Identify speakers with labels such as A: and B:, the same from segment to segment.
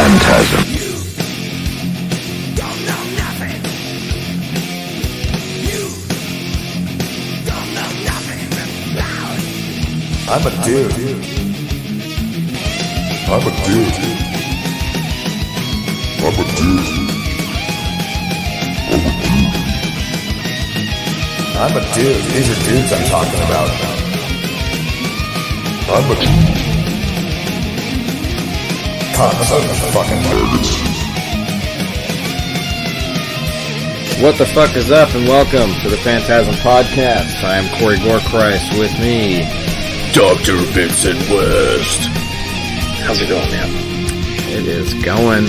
A: Phantasm.
B: I'm a dude. I'm a dude. I'm a dude. I'm a dude. These are dudes I'm talking about. I'm a dude. Cocksucker fucking nerds.
C: What the fuck is up, and welcome to the FANTASM Podcast. I am Corey Gorechrist. With me, Dr. Vincent West.
D: How's it going, man?
C: It is going,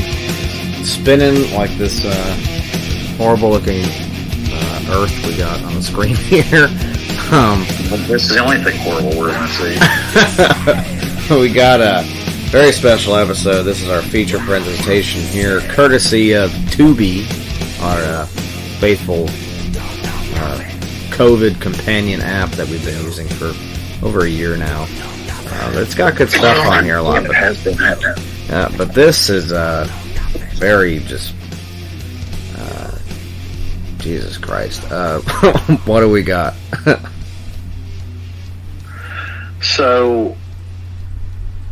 C: spinning like this horrible looking earth we got on the screen here.
D: This is the only thing horrible we're going to see.
C: We got a very special episode. This is our feature presentation here, courtesy of Tubi, our faithful COVID companion app that we've been using for over a year now. It's got good stuff on here a lot.
D: It has been.
C: But this is very just... Jesus Christ. What do we got?
D: So,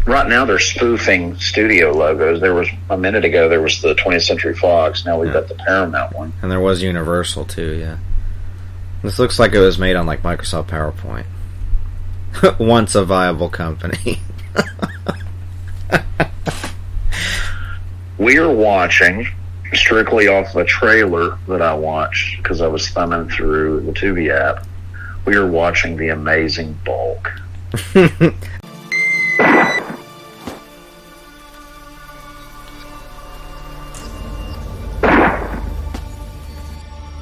D: right now they're spoofing studio logos. There was, a minute ago, there was the 20th Century Fox. Now we've got the Paramount one.
C: And there was Universal, too, yeah. This looks like it was made on, like, Microsoft PowerPoint. Once a viable company.
D: We are watching, strictly off a trailer that I watched, because I was thumbing through the Tubi app, we are watching The Amazing Bulk.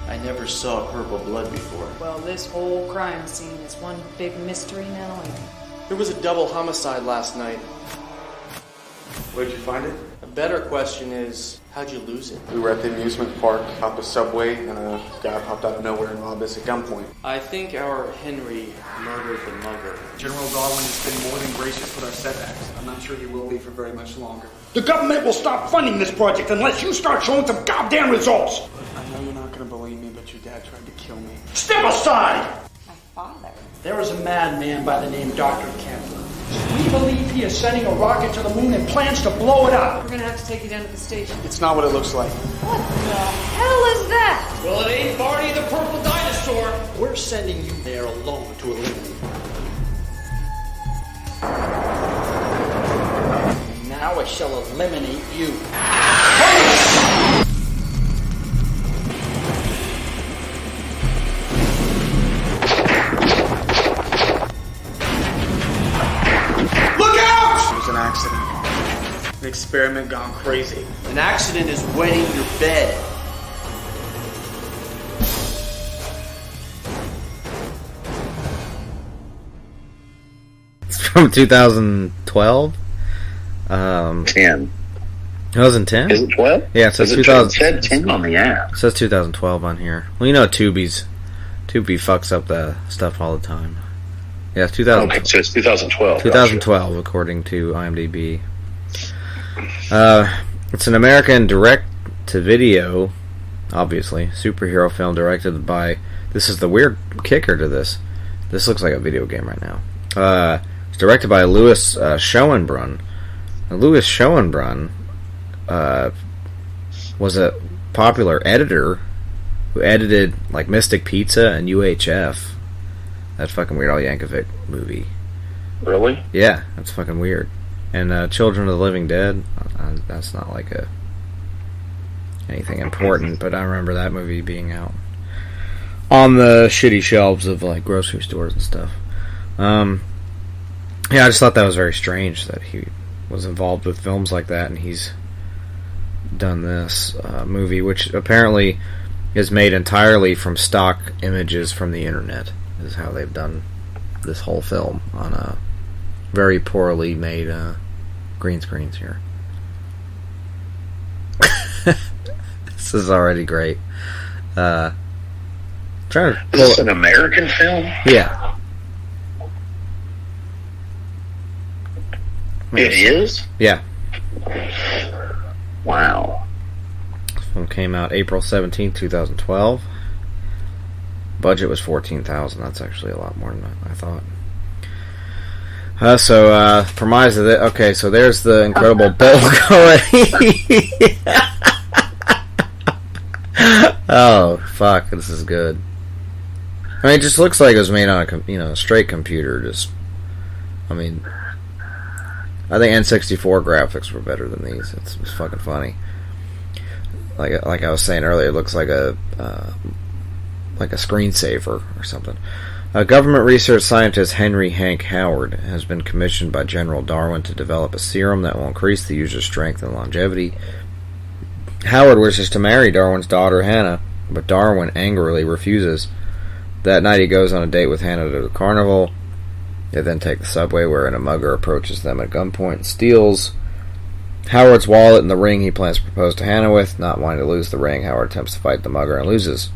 E: I never saw purple blood before.
F: Well, this whole crime scene is one big mystery now.
E: There was a double homicide last night.
G: Where'd you find it?
E: A better question is, how'd you lose it?
G: We were at the amusement park, out the subway, and a guy popped out of nowhere and robbed us at gunpoint.
E: I think our Henry murdered the mugger.
G: General Darwin has been more than gracious with our setbacks. I'm not sure he will be for very much longer.
H: The government will stop funding this project unless you start showing some goddamn results.
G: I know you're not going to believe me, but your dad tried to kill me.
H: Step aside!
F: My father.
H: There is a madman by the name Dr. Kemper. We believe he is sending a rocket to the moon and plans to blow it up.
F: We're gonna have to take you down to the station.
G: It's not what it looks like.
F: What the hell is that?
H: Well, it ain't Barney the Purple Dinosaur. We're sending you there alone to eliminate him. Now I shall eliminate you.
G: An accident. An experiment gone crazy.
E: An accident is wetting your bed.
C: It's from 2012?
D: 10.
C: 2010?
D: Is it 12?
C: Yeah, it says
D: It
C: 2000.
D: said 10 on the app.
C: It says 2012 on here. Well, you know Tubi fucks up the stuff all the time. Yeah, 2000.
D: Okay, so it's 2012.
C: 2012, according to IMDb. It's an American direct-to-video, obviously, superhero film directed by... This is the weird kicker to this. This looks like a video game right now. It's directed by Louis Schoenbrunn. Now, Louis Schoenbrunn was a popular editor who edited like Mystic Pizza and UHF. That fucking Weird Al Yankovic movie.
D: Really?
C: Yeah, that's fucking weird. And Children of the Living Dead, that's not like anything important, but I remember that movie being out on the shitty shelves of like grocery stores and stuff. Yeah, I just thought that was very strange that he was involved with films like that, and he's done this movie, which apparently is made entirely from stock images from the internet. Is how they've done this whole film on a very poorly made green screens here. This is already great. Trying to
D: Is this an American film?
C: Yeah.
D: It is?
C: Yeah.
D: Wow.
C: This film came out April 17, 2012. Budget was $14,000. That's actually a lot more than I thought. Premise of it. Okay, so there's the incredible bulk already. Oh, fuck, this is good. I mean, it just looks like it was made on a straight computer. I think N64 graphics were better than these. It's fucking funny. Like I was saying earlier, it looks like a screensaver or something. Government research scientist Henry Hank Howard has been commissioned by General Darwin to develop a serum that will increase the user's strength and longevity. Howard wishes to marry Darwin's daughter Hannah, but Darwin angrily refuses. That night he goes on a date with Hannah to the carnival. They then take the subway, wherein a mugger approaches them at gunpoint and steals Howard's wallet and the ring he plans to propose to Hannah with. Not wanting to lose the ring, Howard attempts to fight the mugger and loses.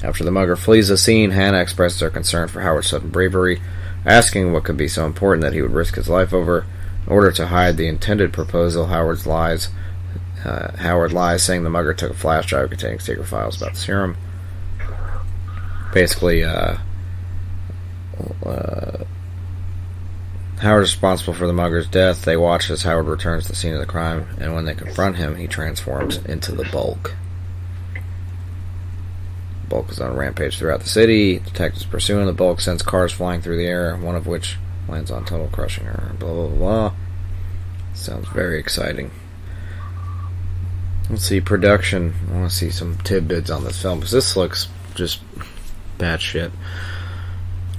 C: After the mugger flees the scene, Hannah expresses her concern for Howard's sudden bravery, asking what could be so important that he would risk his life over. In order to hide the intended proposal, Howard lies, saying the mugger took a flash drive containing secret files about the serum. Basically, Howard is responsible for the mugger's death. They watch as Howard returns to the scene of the crime, and when they confront him, he transforms into the Bulk. The Bulk is on a rampage throughout the city. Detectives pursuing the Bulk sends cars flying through the air, one of which lands on Tunnel, crushing her. Blah, blah, blah. Sounds very exciting. Let's see, production. I want to see some tidbits on this film, because this looks just bad shit.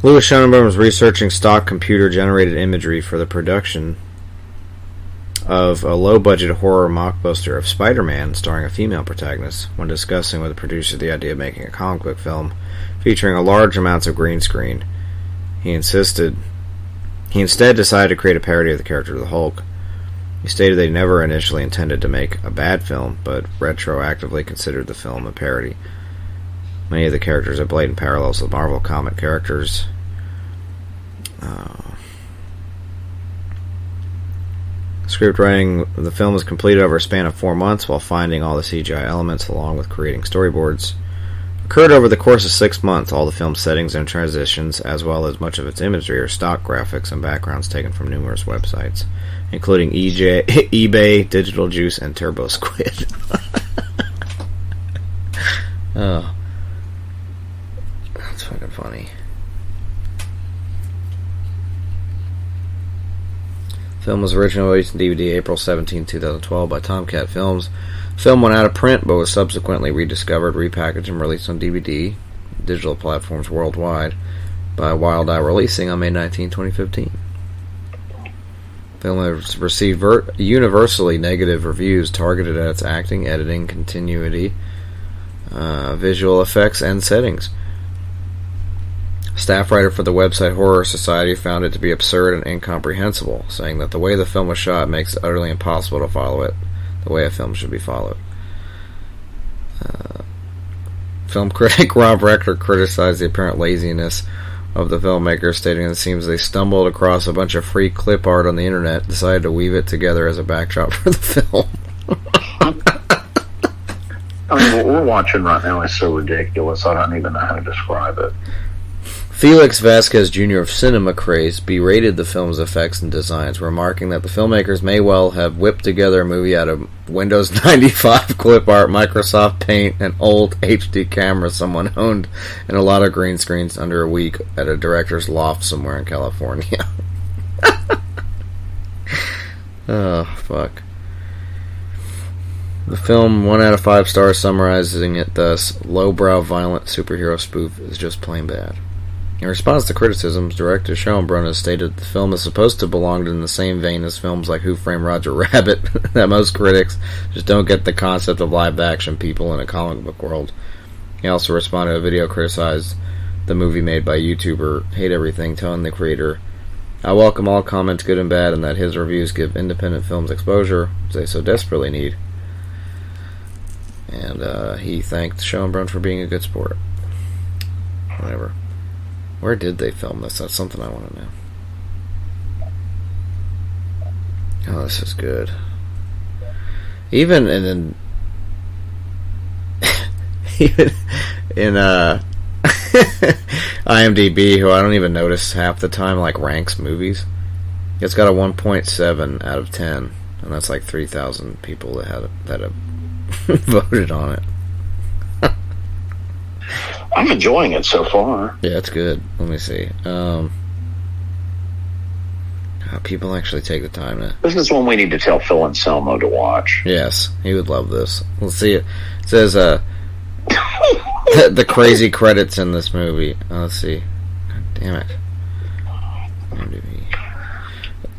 C: Louis Schoenberg was researching stock computer-generated imagery for the production of a low-budget horror mockbuster of Spider-Man starring a female protagonist. When discussing with the producer the idea of making a comic book film featuring a large amounts of green screen, he instead decided to create a parody of the character of the Hulk. He stated they never initially intended to make a bad film, but retroactively considered the film a parody. Many of the characters have blatant parallels with Marvel comic characters. Scriptwriting the film was completed over a span of 4 months, while finding all the CGI elements along with creating storyboards occurred over the course of 6 months. All the film's settings and transitions, as well as much of its imagery, are stock graphics and backgrounds taken from numerous websites, including eBay, Digital Juice, and Turbo Squid. Oh. That's fucking funny. The film was originally released on DVD April 17, 2012 by Tomcat Films. The film went out of print but was subsequently rediscovered, repackaged, and released on DVD, digital platforms worldwide, by Wild Eye Releasing on May 19, 2015. The film has received universally negative reviews targeted at its acting, editing, continuity, visual effects, and settings. Staff writer for the website Horror Society found it to be absurd and incomprehensible, saying that the way the film was shot makes it utterly impossible to follow it the way a film should be followed. Film critic Rob Rector criticized the apparent laziness of the filmmakers, stating that it seems they stumbled across a bunch of free clip art on the internet, decided to weave it together as a backdrop for the film.
D: I mean, what we're watching right now is so ridiculous, I don't even know how to describe it.
C: Felix Vasquez Jr. of Cinema Craze berated the film's effects and designs, remarking that the filmmakers may well have whipped together a movie out of Windows 95 clip art, Microsoft Paint, and old HD camera someone owned, and a lot of green screens under a week at a director's loft somewhere in California. Oh, fuck. The film, 1 out of 5 stars, summarizing it thus: lowbrow, violent superhero spoof is just plain bad. In response to criticisms, director Schoenbrunn has stated that the film is supposed to belong in the same vein as films like Who Framed Roger Rabbit, that most critics just don't get the concept of live-action people in a comic book world. He also responded to a video criticized the movie made by YouTuber Hate Everything, telling the creator, "I welcome all comments, good and bad, and that his reviews give independent films exposure, which they so desperately need." And he thanked Schoenbrunn for being a good sport. Whatever. Where did they film this? That's something I want to know. Oh, this is good. Even in IMDb, who I don't even notice half the time, like ranks movies, it's got a 1.7 out of 10, and that's like 3,000 people that have voted on it.
D: I'm enjoying it so far.
C: Yeah, it's good. Let me see. People actually take the time to...
D: This is one we need to tell Phil Anselmo to watch.
C: Yes, he would love this. Let's see it. It says, the crazy credits in this movie. Let's see. God damn it.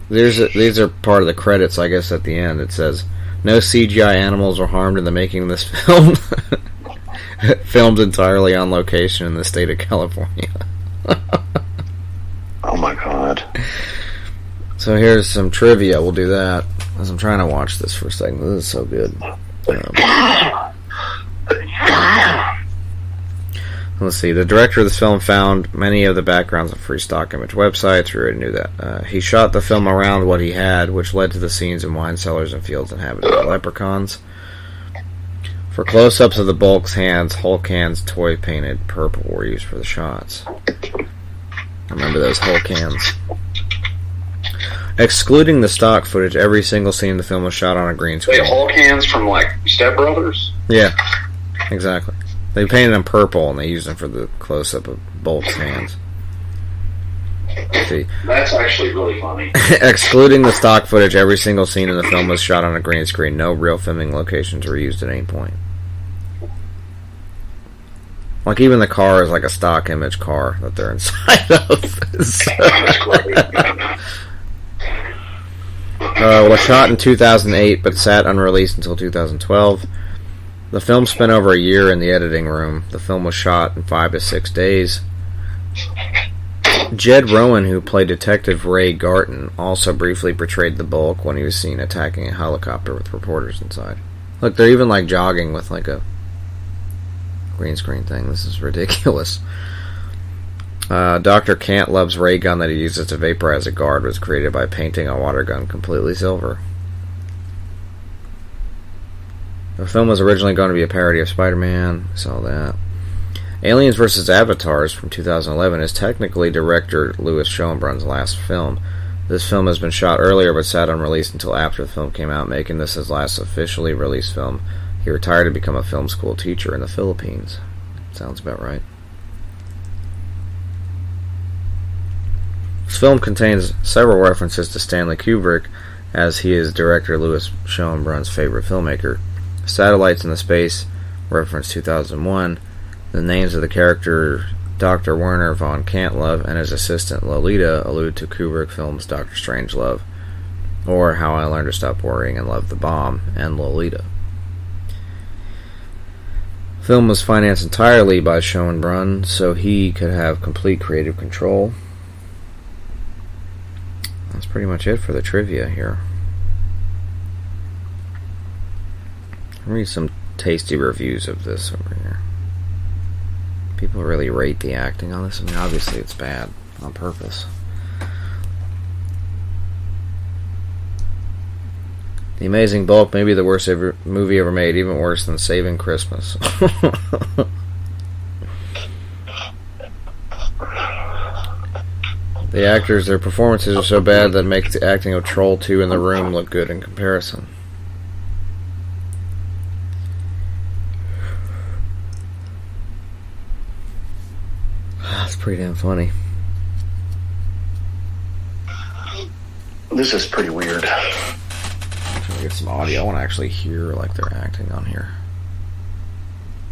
C: These are part of the credits, I guess, at the end. It says, no CGI animals were harmed in the making of this film. Filmed entirely on location in the state of California.
D: Oh my god.
C: So here's some trivia. We'll do that. As I'm trying to watch this for a second. This is so good. Let's see. The director of this film found many of the backgrounds on free stock image websites. We already knew that. He shot the film around what he had, which led to the scenes in wine cellars and fields inhabited by leprechauns. For close-ups of the Bulk's hands, Hulk hands toy painted purple were used for the shots. Remember those Hulk hands. Excluding the stock footage, every single scene in the film was shot on a green screen.
D: Wait, Hulk hands from, like, Step Brothers?
C: Yeah, exactly. They painted them purple, and they used them for the close-up of Bulk's hands. See.
D: That's actually really funny.
C: Excluding the stock footage, every single scene in the film was shot on a green screen. No real filming locations were used at any point. Like, even the car is like a stock image car that they're inside of.
D: That's great.
C: Was shot in 2008, but sat unreleased until 2012. The film spent over a year in the editing room. The film was shot in 5 to 6 days. Jed Rowan, who played Detective Ray Garton, also briefly portrayed the Bulk when he was seen attacking a helicopter with reporters inside. Look, they're even like jogging with like a green screen thing. This is ridiculous. Dr. Cantlove's ray gun that he uses to vaporize a guard was created by painting a water gun completely silver. The film was originally going to be a parody of Spider-Man. Saw that. Aliens vs. Avatars from 2011 is technically director Louis Schoenbrun's last film. This film has been shot earlier but sat unreleased until after the film came out, making this his last officially released film. He retired to become a film school teacher in the Philippines. Sounds about right. This film contains several references to Stanley Kubrick, as he is director Louis Schoenbrun's favorite filmmaker. Satellites in the Space reference 2001. The names of the character Dr. Werner von Cantlove and his assistant Lolita allude to Kubrick films Dr. Strangelove, or How I Learned to Stop Worrying and Love the Bomb, and Lolita. The film was financed entirely by Schoenbrun, so he could have complete creative control. That's pretty much it for the trivia here. I'll read some tasty reviews of this over here. People really rate the acting on this. I mean, obviously it's bad on purpose. The Amazing Bulk may be the worst movie ever made, even worse than Saving Christmas. The actors, their performances are so bad that it makes the acting of Troll 2 in The Room look good in comparison. That's pretty damn funny.
D: This is pretty weird.
C: I'm trying to get some audio. I want to actually hear like they're acting on here.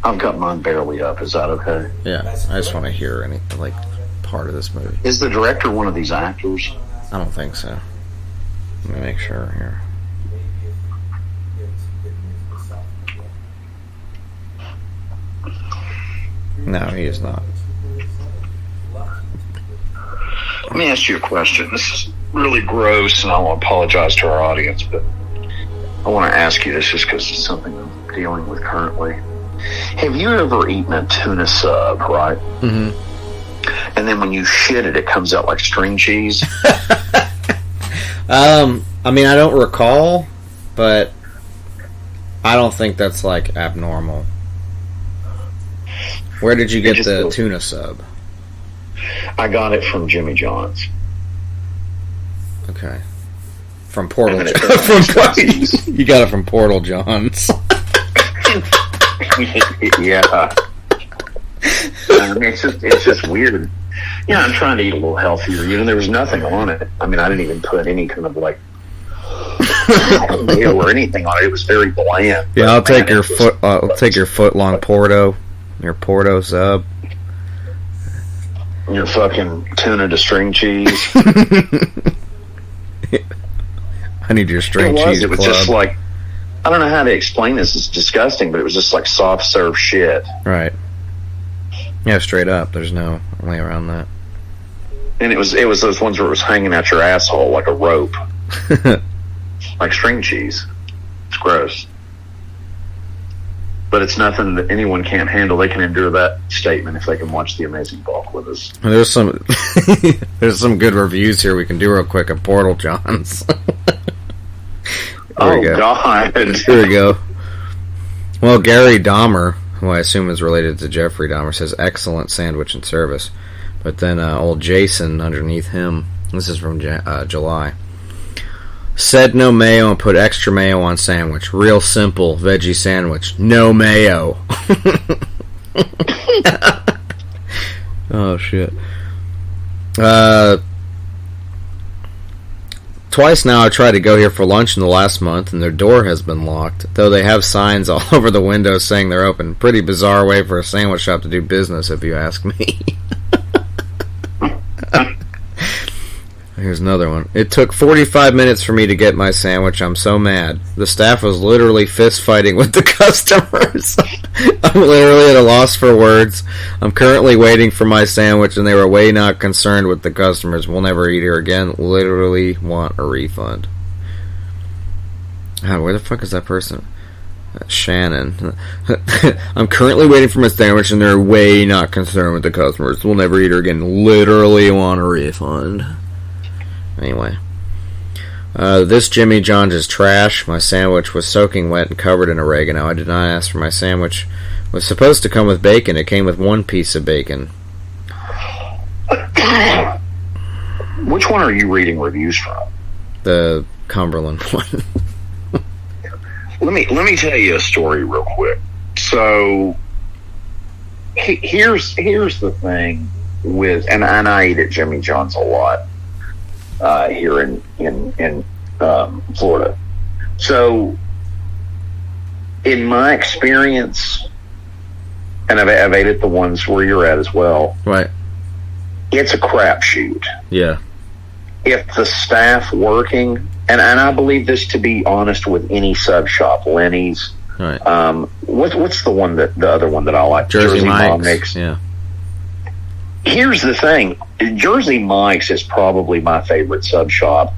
D: I've got mine barely up. Is that okay?
C: Yeah, I just want to hear any like part of this movie.
D: Is the director one of these actors?
C: I don't think so. Let me make sure here. No, he is not.
D: Let me ask you a question. This is really gross, and I want to apologize to our audience, but I want to ask you this just because it's something I'm dealing with currently. Have you ever eaten a tuna sub, right?
C: Mm-hmm.
D: And then when you shit it, it comes out like string cheese?
C: I mean, I don't recall, but I don't think that's like abnormal. Where did you get the tuna sub?
D: I got it from Jimmy John's.
C: Okay. From Portal.
D: And then
C: You got it from Portal John's.
D: Yeah. I mean, it's just weird. Yeah, I'm trying to eat a little healthier. There was nothing on it. I mean, I didn't even put any kind of like mayo or anything on it. It was very bland.
C: Yeah, I'll take your foot long Porto, your Porto sub,
D: your fucking tuna to string cheese.
C: I need your string cheese.
D: It was
C: club.
D: just like, I don't know how to explain this. It's disgusting, but it was just like soft serve shit.
C: Right. Yeah, straight up. There's no way around that.
D: And it was those ones where it was hanging out your asshole like a rope. Like string cheese. It's gross. But it's nothing that anyone can't handle. They can endure that statement if they can watch The Amazing Bulk with us.
C: There's some good reviews here we can do real quick at Portal John's.
D: Oh, God.
C: Here we go. Well, Gary Dahmer, who I assume is related to Jeffrey Dahmer, says excellent sandwich and service. But then old Jason underneath him, this is from July, said no mayo and put extra mayo on sandwich. Real simple veggie sandwich. No mayo. Oh, shit. Twice now I tried to go here for lunch in the last month, and their door has been locked, though they have signs all over the windows saying they're open. Pretty bizarre way for a sandwich shop to do business, if you ask me. Here's another one. It took 45 minutes for me to get my sandwich. I'm so mad. The staff was literally fist fighting with the customers. I'm literally at a loss for words. I'm currently waiting for my sandwich, and they were way not concerned with the customers. We'll never eat here again. Literally want a refund. God, where the fuck is that person? Shannon. I'm currently waiting for my sandwich, and they're way not concerned with the customers. We'll never eat her again. Literally want a refund. Anyway. This Jimmy John's is trash. My sandwich was soaking wet and covered in oregano. I did not ask for my sandwich. It was supposed to come with bacon. It came with one piece of bacon.
D: Which one are you reading reviews from?
C: The Cumberland one.
D: Let me tell you a story real quick. So here's the thing with, and I eat at Jimmy John's a lot here in Florida. So in my experience, and I've ate at the ones where you're at as well.
C: Right.
D: It's a crapshoot.
C: Yeah.
D: If the staff working, and I believe this to be honest with any sub shop, Lenny's.
C: Right.
D: What's the other one that I like?
C: Jersey Mike's. Yeah.
D: Here's the thing. Jersey Mike's is probably my favorite sub shop.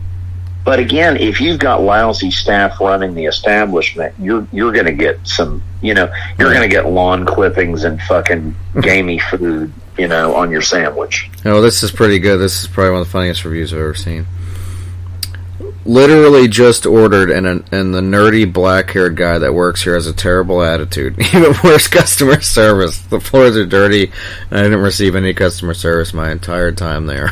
D: But again, if you've got lousy staff running the establishment, you're going to get some, you're going to get lawn clippings and fucking gamey food, on your sandwich.
C: Oh, this is pretty good. This is probably one of the funniest reviews I've ever seen. Literally just ordered, and the nerdy black-haired guy that works here has a terrible attitude. Even worse customer service. The floors are dirty, and I didn't receive any customer service my entire time there.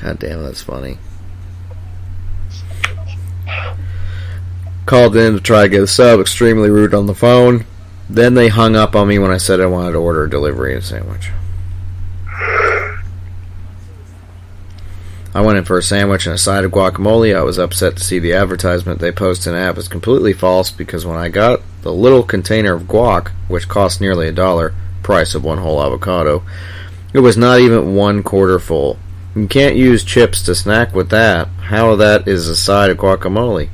C: God damn, that's funny. Called in to try to get a sub, extremely rude on the phone. Then they hung up on me when I said I wanted to order a delivery and sandwich. I went in for a sandwich and a side of guacamole. I was upset to see the advertisement they posted in the app was completely false, because when I got the little container of guac, which cost nearly $1, price of one whole avocado, it was not even 1/4 full. You can't use chips to snack with that. How that is a side of guacamole?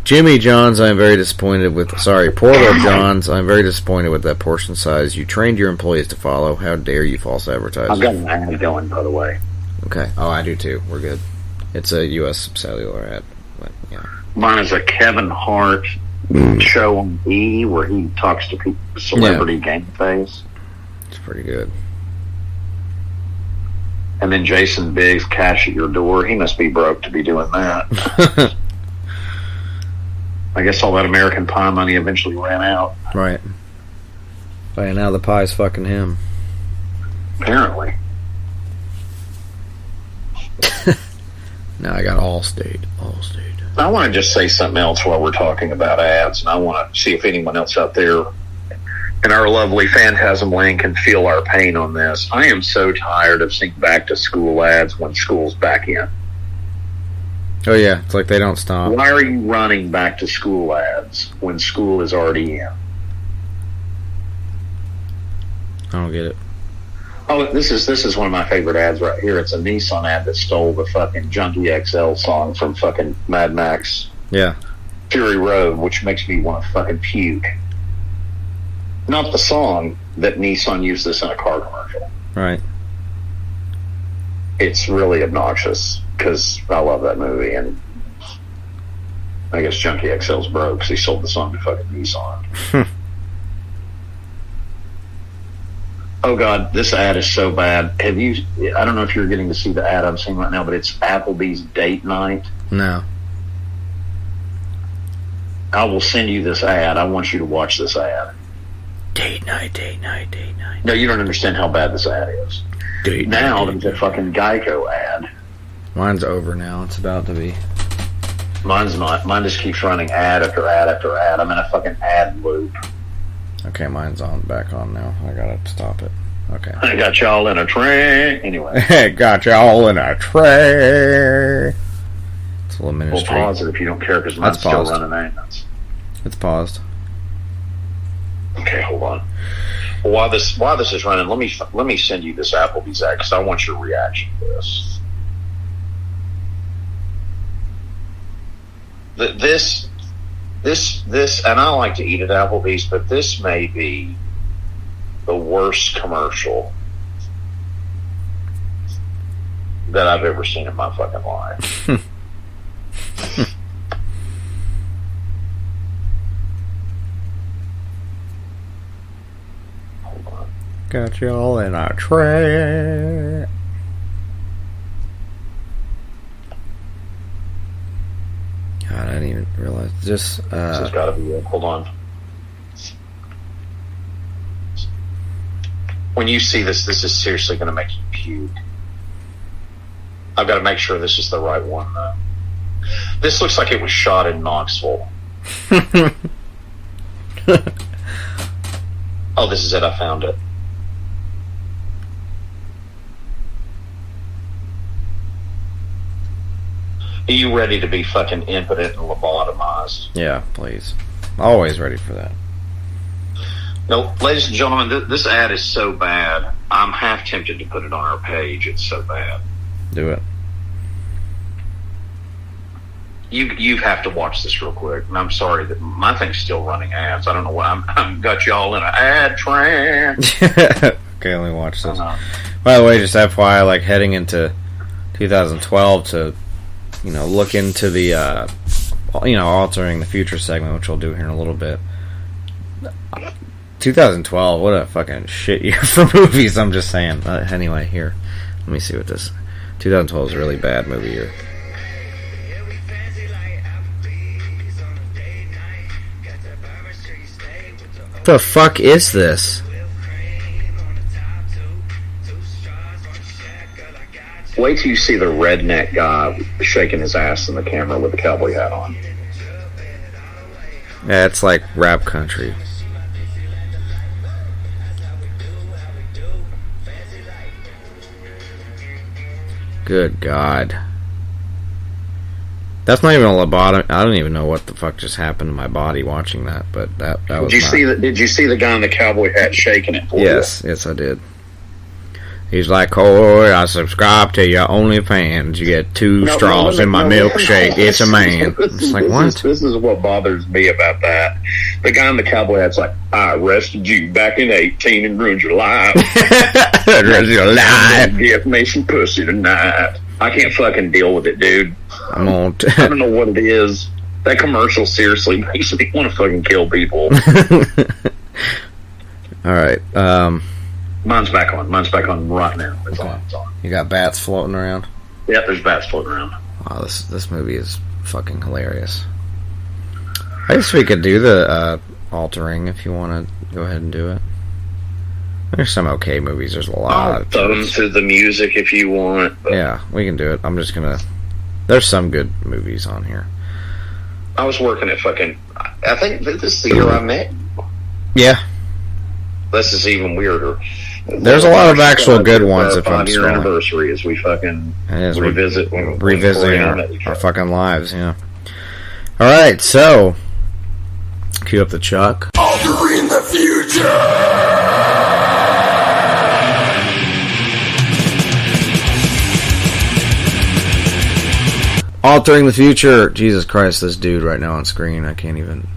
C: Jimmy John's, I'm very disappointed with... Portal John's, I'm very disappointed with that portion size you trained your employees to follow. How dare you false advertise?
D: I've got an ad going, by the way.
C: Okay. Oh, I do too. We're good. It's a U.S. cellular ad. But, yeah.
D: Mine is a Kevin Hart show on E where he talks to people, celebrity game face.
C: It's pretty good.
D: And then Jason Biggs, cash at your door. He must be broke to be doing that. I guess all that American Pie money eventually ran out.
C: Right. But now the pie's fucking him.
D: Apparently.
C: Now I got Allstate.
D: I want to just say something else while we're talking about ads, and I want to see if anyone else out there in our lovely Phantasm land can feel our pain on this. I am so tired of seeing back to school ads when school's back in.
C: Oh yeah, it's like they don't stop.
D: Why are you running back to school ads when school is already in?
C: I don't get it.
D: Oh, this is one of my favorite ads right here. It's a Nissan ad that stole the fucking Junkie XL song from fucking Mad Max
C: Yeah.
D: Fury Road, which makes me want to fucking puke. Not the song, that Nissan used this in a car commercial.
C: Right.
D: It's really obnoxious because I love that movie, and I guess Junkie XL's broke because he sold the song to fucking Nissan. Oh god, this ad is so bad. I don't know if you're getting to see the ad I'm seeing right now, but it's Applebee's date night.
C: No.
D: I will send you this ad. I want you to watch this ad.
C: Date night.
D: No, you don't understand how bad this ad is. Now there's a fucking Geico ad.
C: Mine's over now. It's about to be.
D: Mine's not. Mine just keeps running ad after ad after ad. I'm in a fucking ad loop.
C: Okay, mine's back on now. I gotta stop it. Okay.
D: I got y'all in a tray. Anyway.
C: Got y'all in a tray. It's a little ministry.
D: We'll pause it if you don't care, because mine's still running maintenance.
C: It's paused.
D: Okay, hold on. Well, while this is running, let me send you this Applebee's ad, because I want your reaction to this. This, and I like to eat at Applebee's, but this may be the worst commercial that I've ever seen in my fucking life. Hold on.
C: Got y'all in a tray. God, I didn't even realize. This
D: has got to be it. Hold on. When you see this is seriously going to make you puke. I've got to make sure this is the right one, though. This looks like it was shot in Knoxville. Oh, this is it. I found it. Are you ready to be fucking impotent and lobotomized?
C: Yeah, please. Always ready for that.
D: No, ladies and gentlemen, this ad is so bad, I'm half tempted to put it on our page. It's so bad.
C: Do it.
D: You have to watch this real quick. And I'm sorry that my thing's still running ads. I don't know why. I'm got y'all in an ad train.
C: Okay, let me watch this. By the way, just FYI, like heading into 2012 to, look into the, altering the future segment, which we'll do here in a little bit. 2012, what a fucking shit year for movies, I'm just saying. Anyway, here, let me see what this... 2012 is a really bad movie year. What the fuck is this?
D: Wait till you see the redneck guy shaking his ass in the camera with a cowboy hat on.
C: Yeah, it's like rap country. Good God. That's not even a lobotomy. I don't even know what the fuck just happened to my body watching that, but that was.
D: Did you see the guy in the cowboy hat shaking it for you?
C: Yes, I did. He's like, "Oh, I subscribe to your OnlyFans. You get two straws in my milkshake. It's a man." It's like, what?
D: This is what bothers me about that. The guy in the cowboy hat's like, "I arrested you back in 18 and ruined your life.
C: Ruined your life.
D: Give me some pussy tonight." I can't fucking deal with it, dude. I don't know what it is. That commercial seriously makes me want to fucking kill people.
C: All right.
D: Mine's back on. Mine's back on right now. It's on.
C: You got bats floating around?
D: Yep, there's bats floating around.
C: Wow, this movie is fucking hilarious. I guess we could do the altering if you want to go ahead and do it. There's some okay movies. There's a lot.
D: I'll thumb through the music if you want.
C: Yeah, we can do it. I'm just gonna. There's some good movies on here.
D: I was working at fucking. I think this is the year I met.
C: Yeah.
D: This is even weirder.
C: There's a lot of actual good ones. If I'm
D: scrolling. Anniversary as we fucking
C: revisiting our fucking lives. Yeah. All right, so cue up the Chuck.
B: Altering the future!
C: Altering the future. Jesus Christ, this dude right now on screen. I can't even.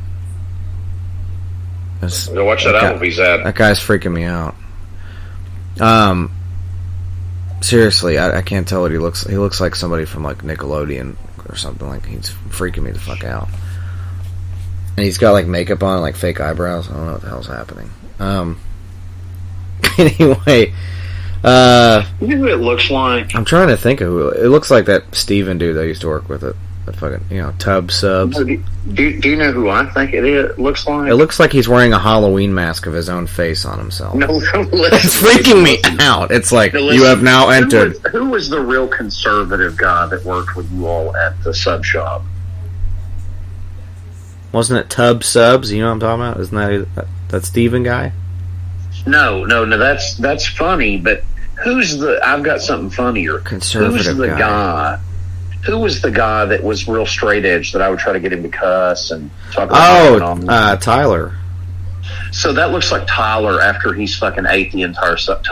D: Go watch that out. He's at.
C: That guy's freaking me out. Seriously, I can't tell what he looks. He looks like somebody from like Nickelodeon or something. Like he's freaking me the fuck out. And he's got like makeup on, like fake eyebrows. I don't know what the hell's happening. Anyway,
D: you know who it looks like?
C: I'm trying to think of who. It looks like that Steven dude that I used to work with at fucking, Tub Subs.
D: Do you know who I think it looks like?
C: It looks like he's wearing a Halloween mask of his own face on himself.
D: No,
C: it's freaking me out. It's like, you have now entered.
D: Who was the real conservative guy that worked with you all at the sub shop?
C: Wasn't it Tub Subs? You know what I'm talking about? Isn't that Steven guy?
D: No, that's funny, but who's the... I've got something funnier.
C: Conservative
D: Who's the guy? Who was the guy that was real straight edge that I would try to get him to cuss and talk about?
C: Tyler.
D: So that looks like Tyler after he's fucking ate the entire sub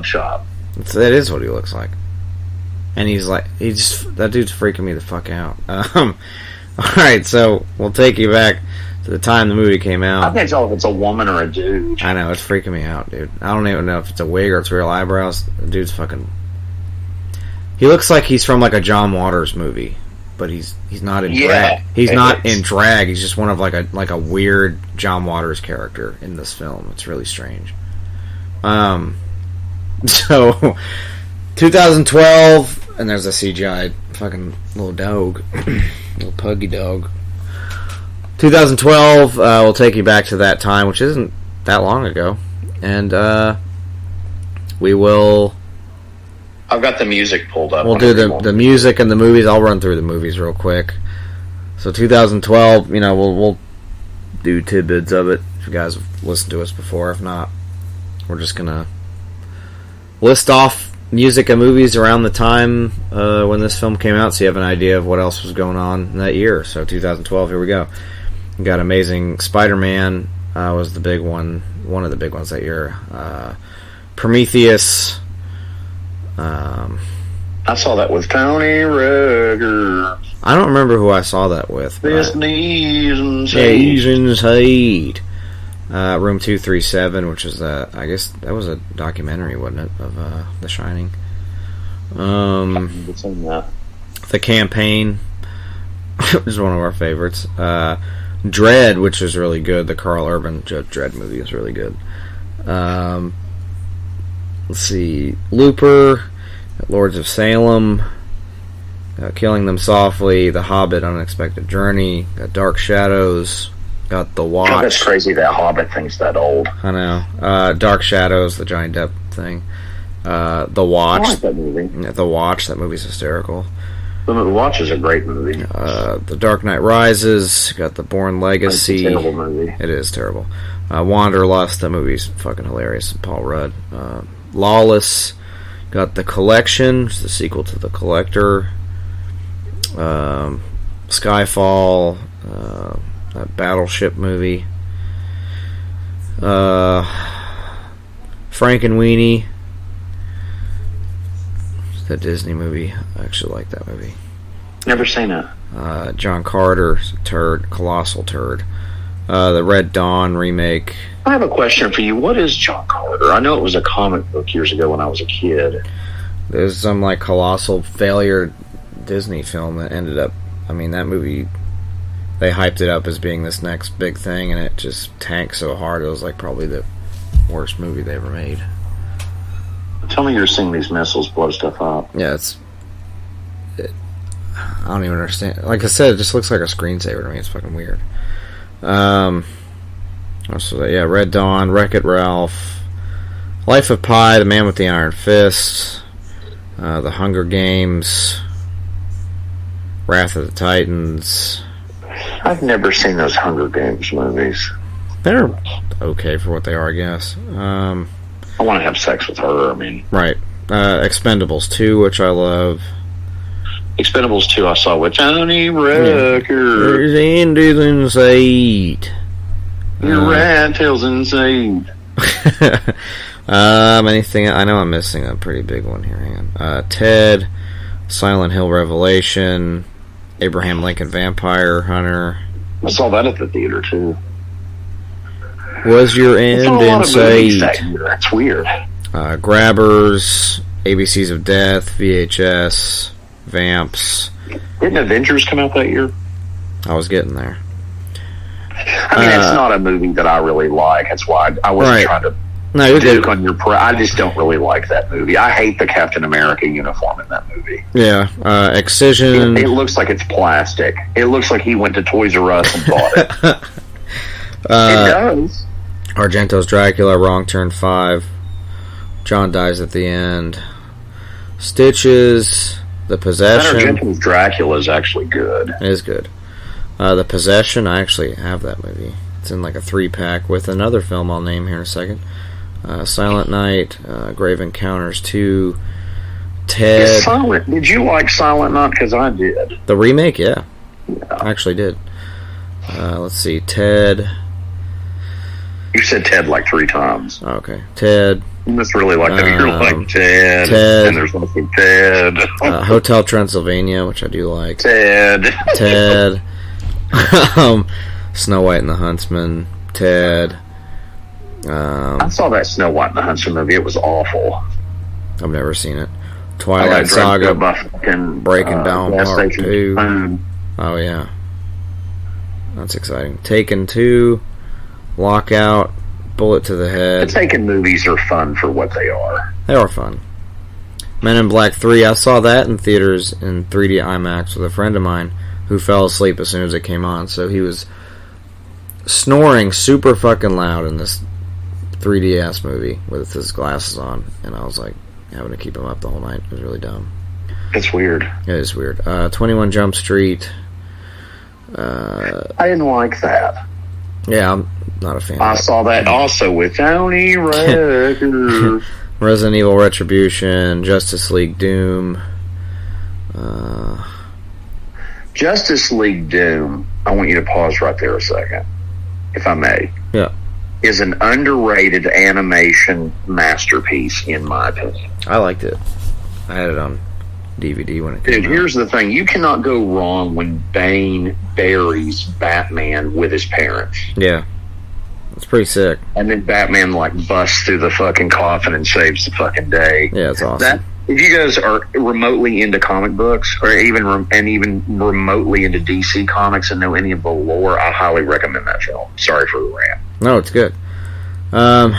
D: shop.
C: That is what he looks like. And he's like, that dude's freaking me the fuck out. Alright, so we'll take you back to the time the movie came out.
D: I can't tell if it's a woman or a dude.
C: I know, it's freaking me out, dude. I don't even know if it's a wig or it's real eyebrows. The dude's fucking... He looks like he's from like a John Waters movie, but he's not in drag. He's not in drag. He's just one of like a weird John Waters character in this film. It's really strange. So 2012, and there's a CGI fucking little dog, little puggy dog. 2012. We'll take you back to that time, which isn't that long ago, and we will.
D: I've got the music pulled up.
C: We'll do the music and the movies. I'll run through the movies real quick. So 2012, we'll do tidbits of it. If you guys have listened to us before, if not, we're just gonna list off music and movies around the time when this film came out, so you have an idea of what else was going on in that year. So 2012, here we go. We got Amazing Spider-Man was the big one of the big ones that year. Prometheus.
D: I saw that with Tony Rugger.
C: I don't remember who I saw that with.
D: Asian
C: Shade. Room 237, which is I guess that was a documentary, wasn't it, of The Shining? The Campaign, which is one of our favorites. Dread, which is really good. The Carl Urban Dread movie is really good. Let's see, Looper, Lords of Salem, Killing Them Softly, The Hobbit, Unexpected Journey, got Dark Shadows, got The Watch.
D: God, that's crazy that Hobbit thing's that old.
C: I know. Dark Shadows, the Johnny Depp thing. The Watch.
D: I like that movie.
C: The Watch, that movie's hysterical.
D: The Watch is a great movie.
C: The Dark Knight Rises, got The Bourne Legacy.
D: It's a terrible movie.
C: It is terrible. Wanderlust, that movie's fucking hilarious. Paul Rudd. Lawless, got The Collection, which is the sequel to The Collector. Skyfall, that Battleship movie. Frankenweenie, the Disney movie. I actually like that movie.
D: Never seen it.
C: John Carter's a turd, colossal turd. The Red Dawn remake.
D: I have a question for you. What is John Carter? I know it was a comic book years ago when I was a kid.
C: There's some like colossal failure Disney film that ended up, that movie, they hyped it up as being this next big thing, and it just tanked so hard. It was like probably the worst movie they ever made.
D: Tell me you're seeing these missiles blow stuff up.
C: Yeah, I don't even understand. Like I said, it just looks like a screensaver to me. It's fucking weird. So yeah, Red Dawn, Wreck-It Ralph, Life of Pi, The Man with the Iron Fist, The Hunger Games, Wrath of the Titans.
D: I've never seen those Hunger Games movies.
C: They're okay for what they are, I guess.
D: I want to have sex with her, I mean.
C: Right. Expendables 2, which I love.
D: Expendables 2 I saw with Tony Rucker.
C: There's Andy's inside.
D: Your rat tail's insane.
C: Anything? I know I'm missing a pretty big one here. Hang on. Ted, Silent Hill Revelation, Abraham Lincoln Vampire Hunter.
D: I saw that at the theater too.
C: Was your end in sight?
D: That's weird.
C: Grabbers, ABCs of Death, VHS, Vamps.
D: Didn't Avengers come out that year?
C: I was getting there.
D: I mean, it's not a movie that I really like. That's why I wasn't trying to duke on your I just don't really like that movie. I hate the Captain America uniform in that movie.
C: Yeah. Excision.
D: It looks like it's plastic. It looks like he went to Toys R Us and bought it. It does.
C: Argento's Dracula, Wrong Turn 5. John dies at the end. Stitches, The Possession.
D: Argento's Dracula is actually good.
C: It is good. The Possession, I actually have that movie. It's in like a 3-pack with another film I'll name here in a second. Silent Night, Grave Encounters 2, Ted.
D: Did you like Silent Night? Because I did.
C: The remake, yeah. I actually did. Let's see, Ted.
D: You said Ted like 3 times.
C: Okay, Ted.
D: You must really like that. You're like Ted. And there's also Ted.
C: Hotel Transylvania, which I do like.
D: Ted.
C: Snow White and the Huntsman. Ted.
D: I saw that Snow White and the Huntsman movie. It was awful.
C: I've never seen it. Twilight Saga. Breaking Down Part 2. Oh, yeah. That's exciting. Taken 2. Lockout. Bullet to the Head.
D: The Taken movies are fun for what they are.
C: They are fun. Men in Black 3. I saw that in theaters in 3D IMAX with a friend of mine who fell asleep as soon as it came on. So he was snoring super fucking loud in this 3D ass movie with his glasses on, and I was like having to keep him up the whole night. It was really dumb.
D: It's weird.
C: It is weird. 21 Jump Street.
D: I didn't like that.
C: Yeah, I'm not a fan.
D: I saw that also with Tony Rucker.
C: Resident Evil Retribution, Justice League Doom.
D: Justice League Doom, I want you to pause right there a second, if I may.
C: Yeah.
D: Is an underrated animation masterpiece, in my opinion.
C: I liked it. I had it on DVD when it came out.
D: Dude, here's the thing. You cannot go wrong when Bane buries Batman with his parents.
C: Yeah. It's pretty sick.
D: And then Batman, busts through the fucking coffin and saves the fucking day.
C: Yeah, it's awesome.
D: If you guys are remotely into comic books, or even remotely into DC Comics and know any of the lore, I highly recommend that film. Sorry for the rant.
C: No, it's good. Let's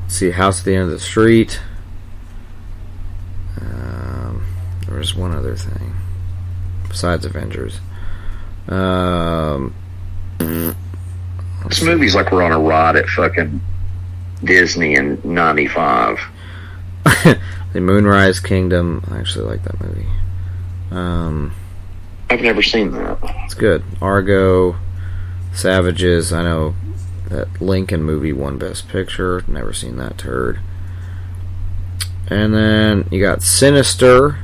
C: see, House at the End of the Street. There was one other thing besides Avengers.
D: This movie's like we're on a ride at fucking Disney in '95.
C: The Moonrise Kingdom. I actually like that movie.
D: I've never seen that.
C: It's good. Argo, Savages. I know that Lincoln movie won Best Picture. Never seen that turd. And then you got Sinister,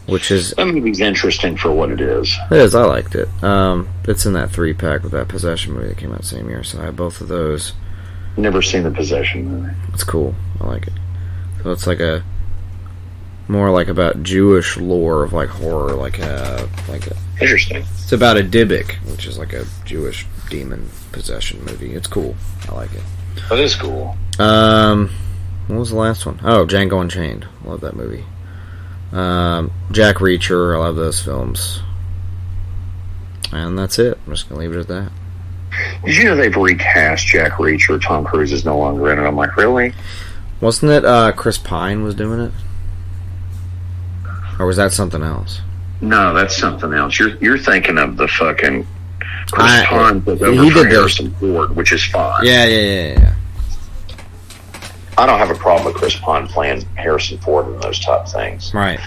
C: which is...
D: That movie's interesting for what it is.
C: It is. I liked it. It's in that 3-pack with that Possession movie that came out the same year, so I have both of those.
D: Never seen the Possession movie.
C: It's cool. I like it. So it's like a... more like about Jewish lore of horror,
D: Interesting.
C: It's about a Dybbuk, which is like a Jewish demon possession movie. It's cool. I like it.
D: That is cool.
C: What was the last one? Oh, Django Unchained. Love that movie. Jack Reacher. I love those films. And that's it. I'm just going to leave it at that.
D: Did you know they've recast Jack Reacher? Tom Cruise is no longer in it. I'm like, really?
C: Wasn't it Chris Pine was doing it? Or was that something else?
D: No, that's something else. You're thinking of the fucking Chris Pine took
C: he
D: over
C: did
D: for
C: those.
D: Harrison Ford, which is fine.
C: Yeah.
D: I don't have a problem with Chris Pine playing Harrison Ford and those type things.
C: Right.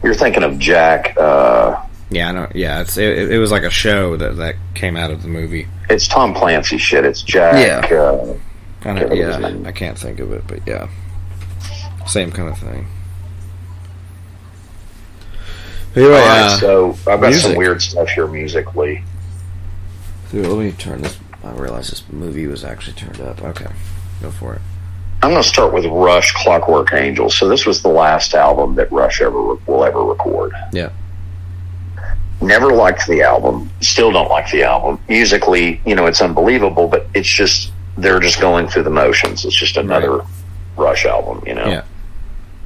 D: You're thinking of Jack.
C: Yeah, I know. Yeah, it was like a show that came out of the movie.
D: It's Tom Clancy shit. It's Jack.
C: Yeah.
D: Yeah.
C: I can't think of it, but yeah, same kind of thing. Anyway,
D: all right, so I've got
C: music.
D: some weird stuff here musically.
C: Dude, let me turn this. I realized this movie was actually turned up. Okay, go for it.
D: I'm going to start with Rush, Clockwork Angel. So this was the last album that Rush will ever record.
C: Yeah.
D: Never liked the album. Still don't like the album. Musically, it's unbelievable, but it's just, they're just going through the motions. It's just another Rush album,
C: Yeah.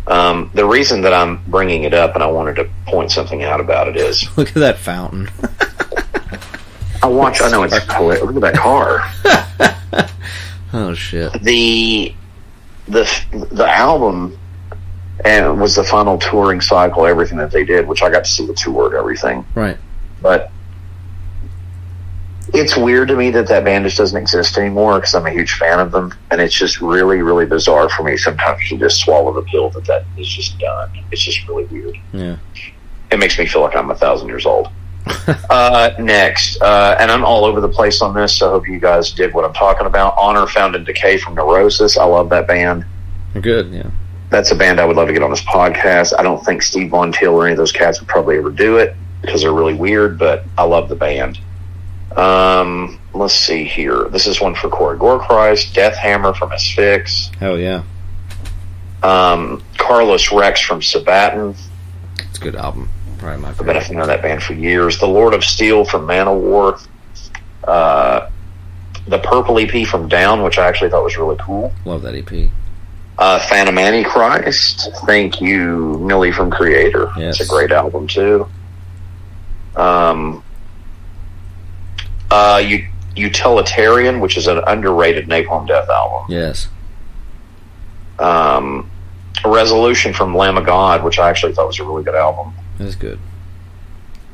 D: The reason that I'm bringing it up and I wanted to point something out about it is...
C: Look at that fountain.
D: I know it's... Look at that car.
C: Oh, shit.
D: The album was the final touring cycle, everything that they did, which I got to see the tour and everything.
C: Right.
D: But it's weird to me that band just doesn't exist anymore because I'm a huge fan of them, and it's just really, really bizarre for me sometimes to just swallow the pill that is just done. It's just really weird.
C: Yeah.
D: It makes me feel like I'm 1,000 years old. Next, and I'm all over the place on this, so I hope you guys dig what I'm talking about. Honor Found in Decay from Neurosis. I love that band.
C: Good, yeah.
D: That's a band I would love to get on this podcast. I don't think Steve Von Till or any of those cats would probably ever do it because they're really weird, but I love the band. Let's see here. This is one for Corey Gorechrist. Death Hammer from Asphyx.
C: Hell yeah.
D: Carlos Rex from Sabaton.
C: It's a good album. Probably my
D: I've been
C: favorite.
D: a fan of that band for years. The Lord of Steel from Manowar. The Purple EP from Down, which I actually thought was really cool.
C: Love that EP.
D: Phantom Antichrist. Thank you, Millie from Creator.
C: Yes.
D: It's a great album, too. Utilitarian, which is an underrated Napalm Death album.
C: Yes.
D: Resolution from Lamb of God, which I actually thought was a really good album.
C: That's good.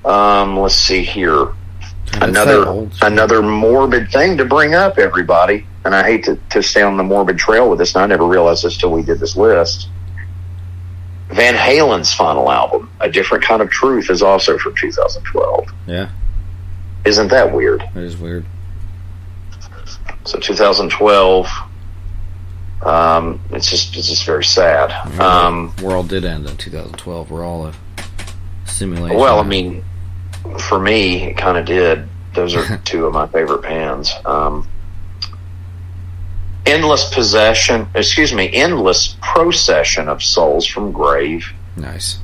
D: Let's see here.
C: That's
D: Another morbid thing to bring up, everybody. And I hate to stay on the morbid trail with this, and I never realized this till we did this list. Van Halen's final album, A Different Kind of Truth, is also from 2012.
C: Yeah.
D: Isn't that weird?
C: That is weird.
D: So 2012, it's just very sad.
C: World did end in 2012. We're all a simulation.
D: Well, I mean, for me, it kind of did. Those are two of my favorite bands. Endless Procession of Souls from Grave.
C: Nice.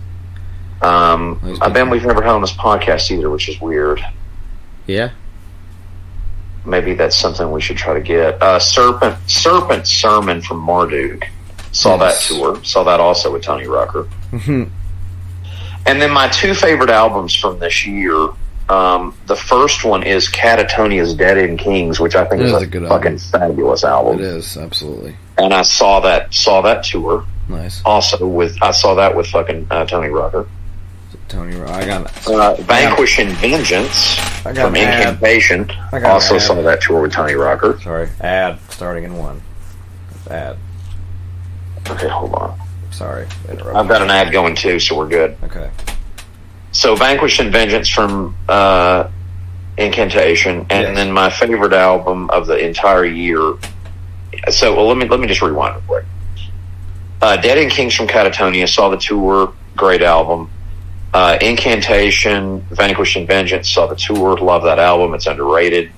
D: A band we've never had on this podcast either, which is weird.
C: Yeah.
D: Maybe that's something we should try to get. Serpent Sermon from Marduk. Saw that tour. Saw that also with Tony Rucker. And then my two favorite albums from this year. The first one is Catatonia's Dead End Kings, which I think is a
C: good
D: fucking fabulous album.
C: It is, absolutely.
D: And I saw that tour.
C: Nice.
D: Also I saw that with fucking Tony Rucker.
C: I got
D: Vanquish and Vengeance from Incantation. Also saw that tour with Tony Rucker.
C: Sorry. Ad starting in one. Ad.
D: Okay, hold on.
C: Sorry.
D: I've got an ad going too, so we're good.
C: Okay.
D: So Vanquish and Vengeance from Incantation, and then my favorite album of the entire year. So let me just rewind real quick. Dead End Kings from Catatonia, saw the tour, great album. Incantation, Vanquish and Vengeance, saw the tour, love that album, it's underrated.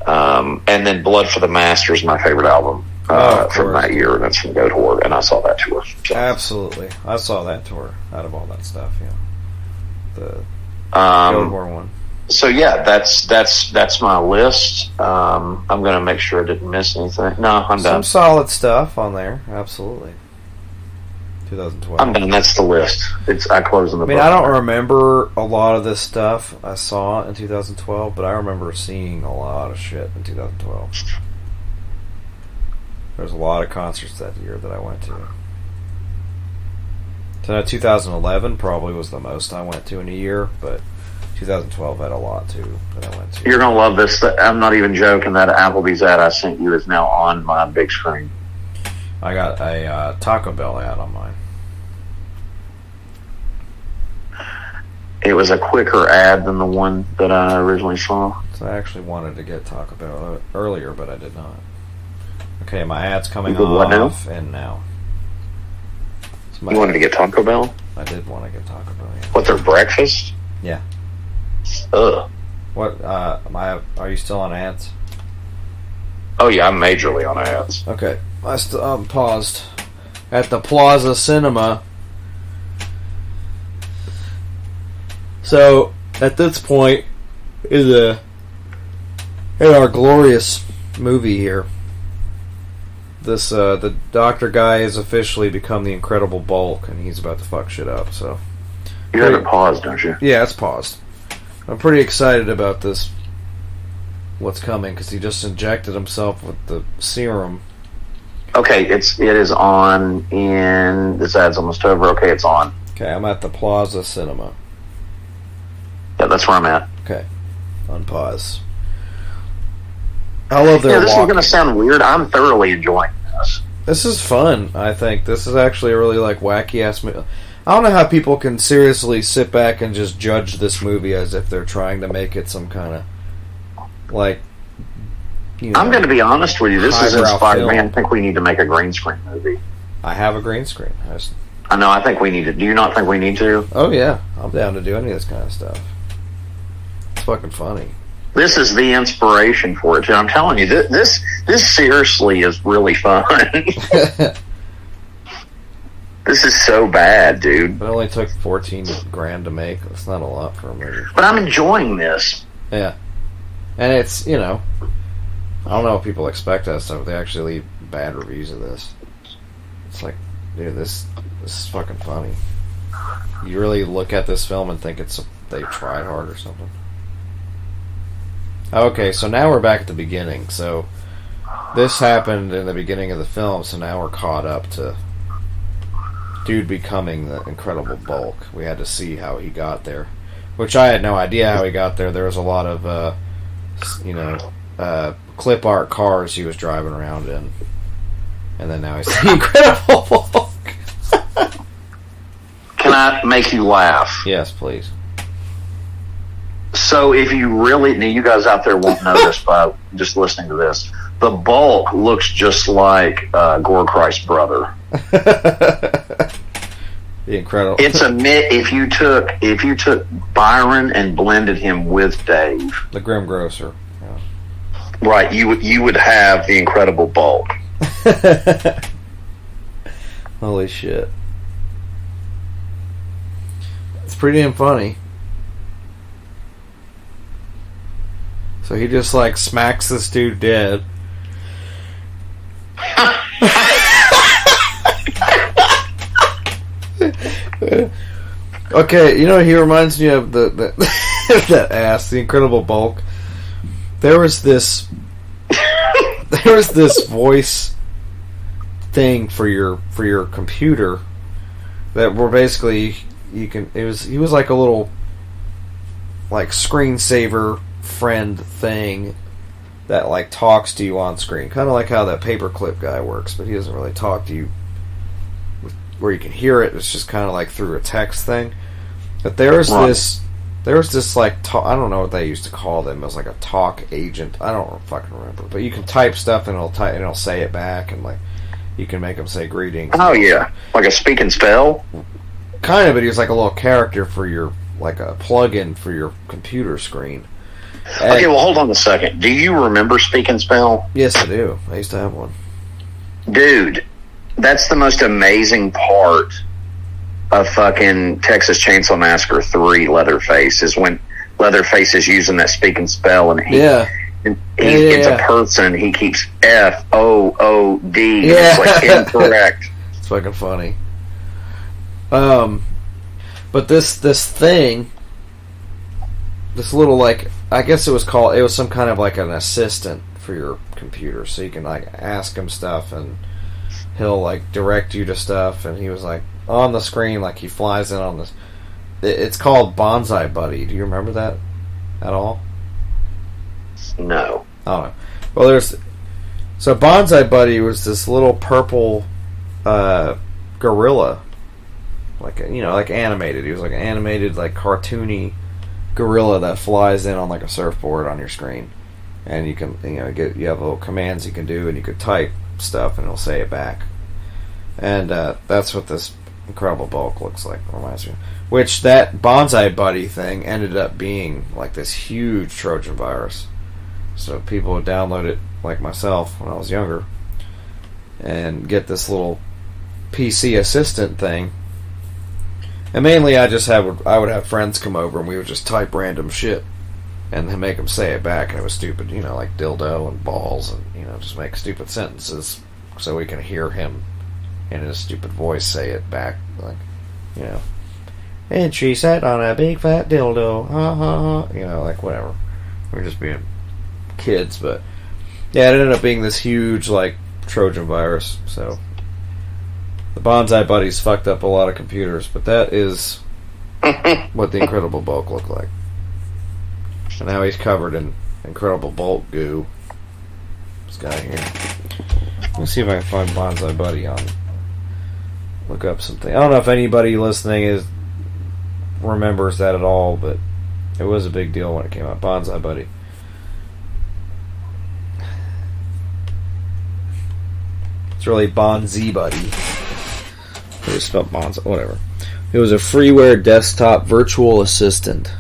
D: And then Blood for the Masters, my favorite album from that year, and that's from Goat Horde, and I saw that tour. So.
C: Absolutely. I saw that tour out of all that stuff, yeah. The Goat Horde one.
D: So yeah, that's my list. I'm going to make sure I didn't miss anything. No, I'm done.
C: Some solid stuff on there, absolutely. 2012.
D: I'm done. That's the list. I close in the book.
C: I don't remember a lot of this stuff I saw in 2012, but I remember seeing a lot of shit in 2012. There's a lot of concerts that year that I went to. So 2011 probably was the most I went to in a year, but 2012 had a lot too that I went to.
D: You're gonna love this. I'm not even joking. That Applebee's ad I sent you is now on my big screen.
C: I got a Taco Bell ad on mine.
D: It was a quicker ad than the one that I originally saw.
C: So I actually wanted to get Taco Bell earlier, but I did not. Okay, my ad's coming
D: You did what now?
C: off, and now. So
D: You wanted to get Taco Bell?
C: I did want to get Taco Bell, yeah.
D: What, their breakfast?
C: Yeah.
D: Ugh.
C: What, are you still on ads?
D: Oh yeah, I'm majorly on ads.
C: Okay, I'm paused at the Plaza Cinema. So at this point in our glorious movie here, this the doctor guy has officially become the Incredible Bulk, and he's about to fuck shit up. So
D: You have it paused, don't you?
C: yeah, it's paused. I'm pretty excited about this. What's coming, because he just injected himself with the serum.
D: Okay, it is on in this ad's almost over. Okay, it's on.
C: Okay, I'm at the Plaza Cinema.
D: Yeah, that's where I'm at.
C: Okay, unpause. I love their
D: This is
C: walking.
D: going to sound weird. I'm thoroughly enjoying this.
C: This is fun, I think. This is actually a really, wacky-ass movie. I don't know how people can seriously sit back and just judge this movie as if they're trying to make it some kind of,
D: I'm going to be honest with you. This has
C: highbrow
D: inspired me.
C: film.
D: I think we need to make a green screen movie.
C: I have a green screen.
D: I know. I think we need to. Do you not think we need to?
C: Oh, yeah. I'm down to do any of this kind of stuff. It's fucking funny.
D: This is the inspiration for it, too. I'm telling you, this seriously is really fun. This is so bad, dude.
C: It only took $14,000 to make. That's not a lot for a movie.
D: But I'm enjoying this.
C: Yeah. And it's, I don't know what people expect us to. They actually leave bad reviews of this. It's like, dude, this is fucking funny. You really look at this film and think they tried hard or something. Okay, so now we're back at the beginning. So this happened in the beginning of the film, so now we're caught up to dude becoming the Incredible Bulk. We had to see how he got there, which I had no idea how he got there. There was a lot of, clip art cars he was driving around in, and then now he's the Incredible Bulk.
D: Can I make you laugh?
C: Yes, please.
D: So if you really, now you guys out there won't know this by just listening to this. The Bulk looks just like Gore Christ's brother.
C: The Incredible.
D: It's if you took Byron and blended him with Dave,
C: The Grim Grocer. Yeah.
D: right? You would have the Incredible Bulk.
C: Holy shit. It's pretty damn funny. So he just smacks this dude dead. Okay, he reminds me of the that ass, the Incredible Bulk. There was this voice thing for your computer that were basically he was like a little screensaver friend thing that talks to you on screen, kind of like how that paperclip guy works, but he doesn't really talk to you where you can hear it. It's just kind of through a text thing. But there was this I don't know what they used to call them. It was like a talk agent. I don't fucking remember. But you can type stuff and it'll say it back, and you can make them say greetings.
D: Oh yeah, like a speak and spell.
C: Kind of, but he was like a little character for your a plug-in for your computer screen. And,
D: Okay, well hold on a second. Do you remember speak and spell?
C: Yes, I do. I used to have one.
D: Dude, that's the most amazing part of fucking Texas Chainsaw Massacre 3 Leatherface, is when Leatherface is using that speak and spell, and it's a person, he keeps FOOD.
C: Yeah.
D: It's incorrect.
C: It's fucking funny. But this thing, this little I guess it was some kind of an assistant for your computer, so you can ask him stuff and he'll direct you to stuff, and he was on the screen, like he flies in on this. It's called Bonsai Buddy. Do you remember that at all?
D: No.
C: I don't know. Well, so Bonsai Buddy was this little purple gorilla, like animated. He was like an animated, like cartoony gorilla that flies in on like a surfboard on your screen, and you can you have little commands you can do, and you could type stuff, and it'll say it back. And that's what this Incredible Bulk looks like. Reminds me, which that Bonsai Buddy thing ended up being like this huge Trojan virus. So people would download it, like myself when I was younger, and get this little PC assistant thing. And mainly I would have friends come over and we would just type random shit and then make them say it back, and it was stupid, like dildo and balls, and just make stupid sentences so we can hear him in his stupid voice say it back, like, and she sat on a big fat dildo, ha ha ha, like whatever. We're just being kids, but yeah, it ended up being this huge like Trojan virus. So the Bonsai Buddies fucked up a lot of computers, but that is what the Incredible Bulk looked like. And now he's covered in Incredible Bulk goo. This guy here. Let's see if I can find Bonsai Buddy on. Look up something. I don't know if anybody listening remembers that at all, but it was a big deal when it came out. Bonsai Buddy. It's really Bonzi Buddy. They spelled Bonzi, whatever. It was a freeware desktop virtual assistant.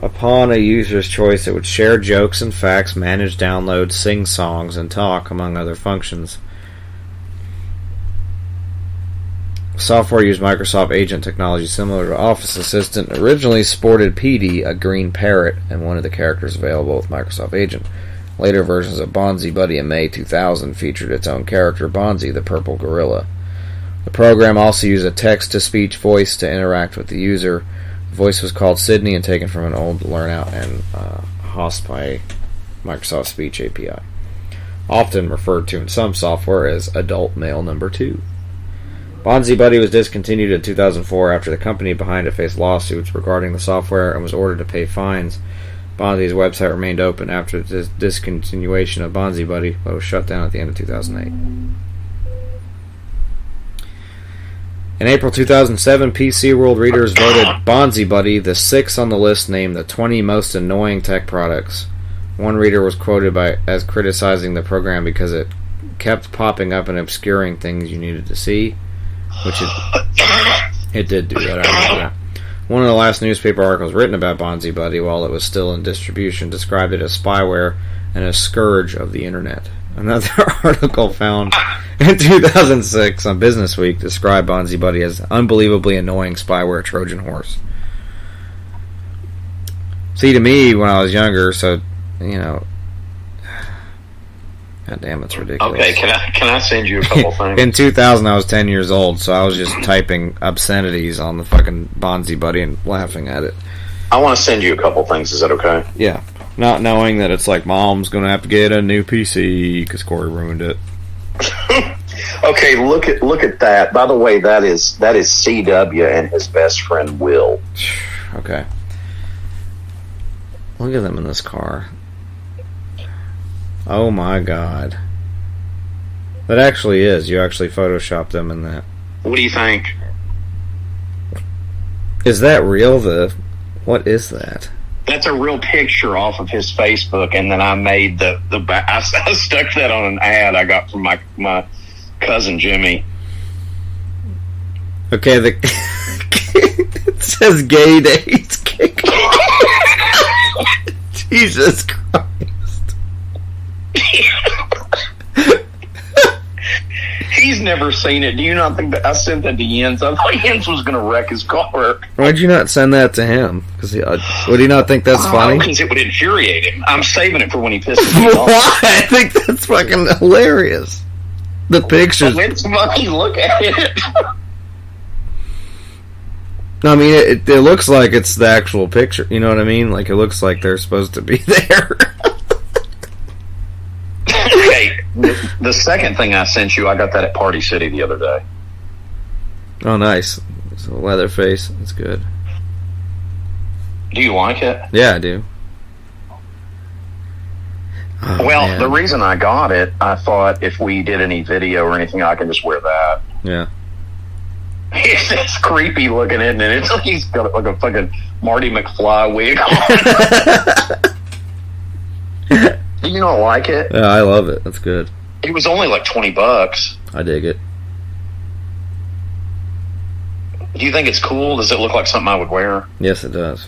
C: Upon a user's choice, it would share jokes and facts, manage downloads, sing songs, and talk, among other functions. Software used Microsoft Agent technology similar to Office Assistant. Originally sported PD, a green parrot, and one of the characters available with Microsoft Agent. Later versions of Bonzi Buddy in May 2000 featured its own character, Bonzi, the purple gorilla. The program also used a text-to-speech voice to interact with the user. The voice was called Sydney and taken from an old Learnout and HOSPI Microsoft Speech API. Often referred to in some software as Adult Male Number 2. Bonzi Buddy was discontinued in 2004 after the company behind it faced lawsuits regarding the software and was ordered to pay fines. Bonzi's website remained open after the discontinuation of Bonzi Buddy, but was shut down at the end of 2008. In April 2007, PC World readers voted Bonzi Buddy the 6th on the list named the 20 most annoying tech products. One reader was quoted as criticizing the program because it kept popping up and obscuring things you needed to see, which it did do that. I remember that. One of the last newspaper articles written about Bonzi Buddy while it was still in distribution described it as spyware and a scourge of the internet. Another article found in 2006 on Business Week described Bonzi Buddy as unbelievably annoying spyware Trojan horse. See, to me, when I was younger, God damn, it's ridiculous.
D: Okay, can I send you a couple things?
C: In 2000, I was 10 years old, so I was just typing obscenities on the fucking Bonzi Buddy and laughing at it.
D: I want to send you a couple things. Is that okay?
C: Yeah. Not knowing that it's like, Mom's going to have to get a new PC because Corey ruined it.
D: Okay, look at that. By the way, that is CW and his best friend Will.
C: Okay. Look at them in this car. Oh my god. That actually is. You actually photoshopped them in that.
D: What do you think?
C: Is that real? What is that?
D: That's a real picture off of his Facebook, and then I made I stuck that on an ad I got from my cousin Jimmy.
C: Okay, it says gay dates. Jesus Christ.
D: He's never seen it. Do you not think that I sent that to Jens? I thought Jens was going to wreck his car.
C: Why'd you not send that to him? Because would he not think that's funny?
D: Because it would infuriate him. I'm saving it for when he pisses me off.
C: Why? I think that's fucking hilarious. The pictures.
D: It's funny. Look at it.
C: No, I mean, it looks like it's the actual picture. You know what I mean? Like, it looks like they're supposed to be there.
D: Okay, the second thing I sent you, I got that at Party City the other day.
C: Oh, nice. It's a leather face. That's good.
D: Do you like it?
C: Yeah, I do. Oh,
D: well,
C: man.
D: the reason I got it, I thought if we did any video or anything, I can just wear that.
C: Yeah.
D: It's creepy looking, isn't it? It's like he's got like a fucking Marty McFly wig on. Do you not like it?
C: Yeah, I love it. That's good.
D: It was only like $20.
C: I dig it.
D: Do you think it's cool? Does it look like something I would wear?
C: Yes, it does.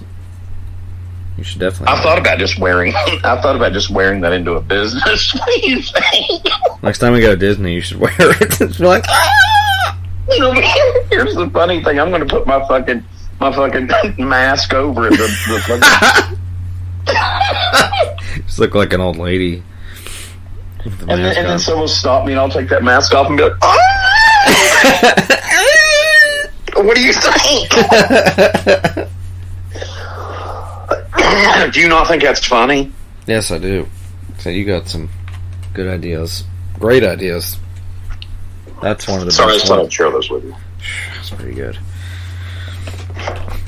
C: You should definitely.
D: I thought about just wearing that into a business. What do you think?
C: Next time we go to Disney, you should wear it. It's like,
D: You know, here's the funny thing. I'm going to put my fucking mask over it. The
C: just look like an old lady. With the
D: and
C: mask
D: then
C: on.
D: someone will stop me, and I'll take that mask off and be like, "Ah!" What do you think? Do you not think that's funny?
C: Yes, I do. So you got some good ideas. Great ideas. That's one of the
D: Sorry, I
C: best
D: just thought
C: ones.
D: I'd share those with you.
C: That's pretty good.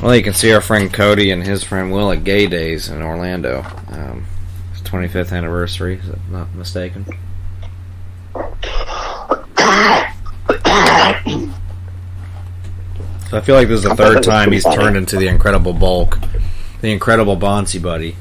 C: Well, you can see our friend Cody and his friend Will at Gay Days in Orlando. It's 25th anniversary, is that not mistaken? So I feel like this is the third time he's turned into the Incredible Bulk. The Incredible Bonzi Buddy.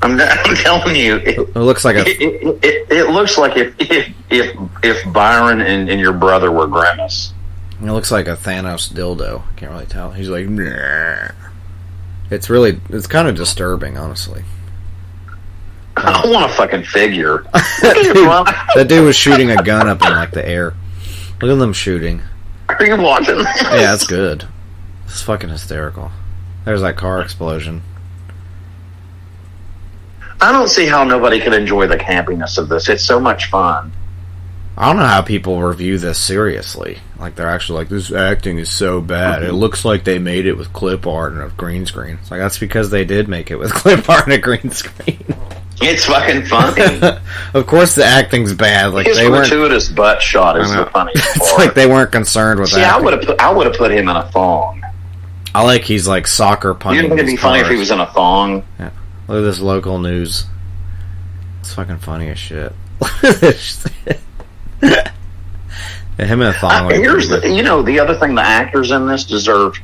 D: I'm telling you,
C: It looks like a...
D: it looks like if Byron and your brother were Grimace.
C: It looks like a Thanos dildo. I can't really tell. He's like... Nah. It's kind of disturbing, honestly.
D: I want a fucking figure.
C: That dude was shooting a gun up in like the air. Look at them shooting.
D: Are you watching this?
C: Yeah, that's good. It's fucking hysterical. There's that car explosion.
D: I don't see how nobody could enjoy the campiness of this. It's so much fun.
C: I don't know how people review this seriously. Like, they're actually like, this acting is so bad. It looks like they made it with clip art and a green screen. It's like, that's because they did make it with clip art and a green screen.
D: It's fucking funny.
C: Of course the acting's bad. Like,
D: His
C: they weren't...
D: gratuitous butt shot is the funniest
C: It's
D: part.
C: like they weren't concerned with
D: See,
C: acting.
D: I would have put him in a thong.
C: I like he's like soccer punting.
D: You think it'd be
C: these
D: funny if he
C: cars.
D: was in a thong?
C: Yeah. Look at this local news. It's fucking funny as shit. Look at this shit. Yeah, him in a thong.
D: Here's the other thing: the actors in this deserve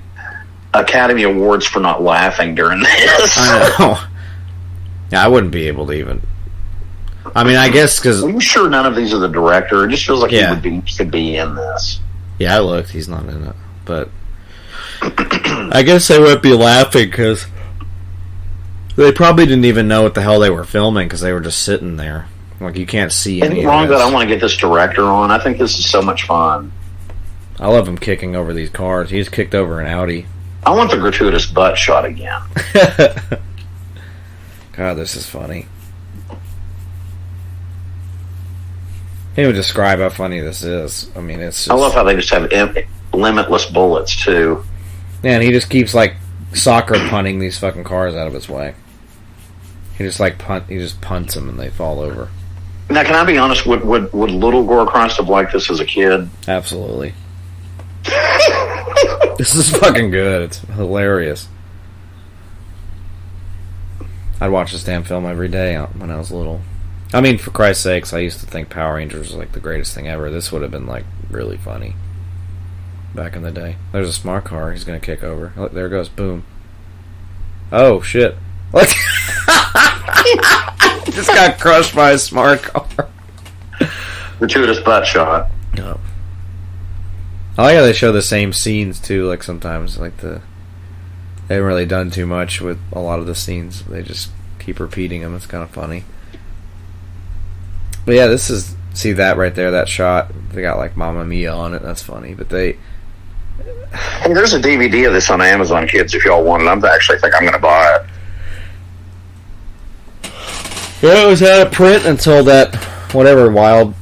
D: Academy Awards for not laughing during this.
C: I know. Yeah, I wouldn't be able to even. I mean, I guess because...
D: I'm sure none of these are the director. It just feels like
C: Yeah.
D: he could be in this.
C: Yeah, I looked. He's not in it. But I guess they would be laughing because they probably didn't even know what the hell they were filming because they were just sitting there. Like, you can't see
D: Isn't
C: any
D: it
C: of
D: wrong
C: this.
D: that I want to get this director on? I think this is so much fun.
C: I love him kicking over these cars. He's kicked over an Audi.
D: I want the gratuitous butt shot again.
C: God, this is funny. Can't even describe how funny this is. I mean, it's just...
D: I love how they just have limitless bullets, too.
C: Yeah, and he just keeps, like, soccer punting these fucking cars out of his way. He just, like, punts them and they fall over.
D: Now, can I be honest? Would little Gore Christ have liked this as a kid?
C: Absolutely. This is fucking good. It's hilarious. I'd watch this damn film every day when I was little. I mean, for Christ's sakes, I used to think Power Rangers was like the greatest thing ever. This would have been like really funny back in the day. There's a smart car he's gonna kick over. Look, there it goes. Boom. Oh shit. Look. Just got crushed by a smart car.
D: Gratuitous butt shot.
C: No. I like how they show the same scenes too, like sometimes they haven't really done too much with a lot of the scenes. They just keep repeating them. It's kind of funny. But yeah, see that right there, that shot. They got like Mamma Mia on it. That's funny. But
D: Hey, there's a DVD of this on Amazon, kids, if y'all want it. I actually think I'm going to buy it.
C: yeah, it was out of print until that whatever Wild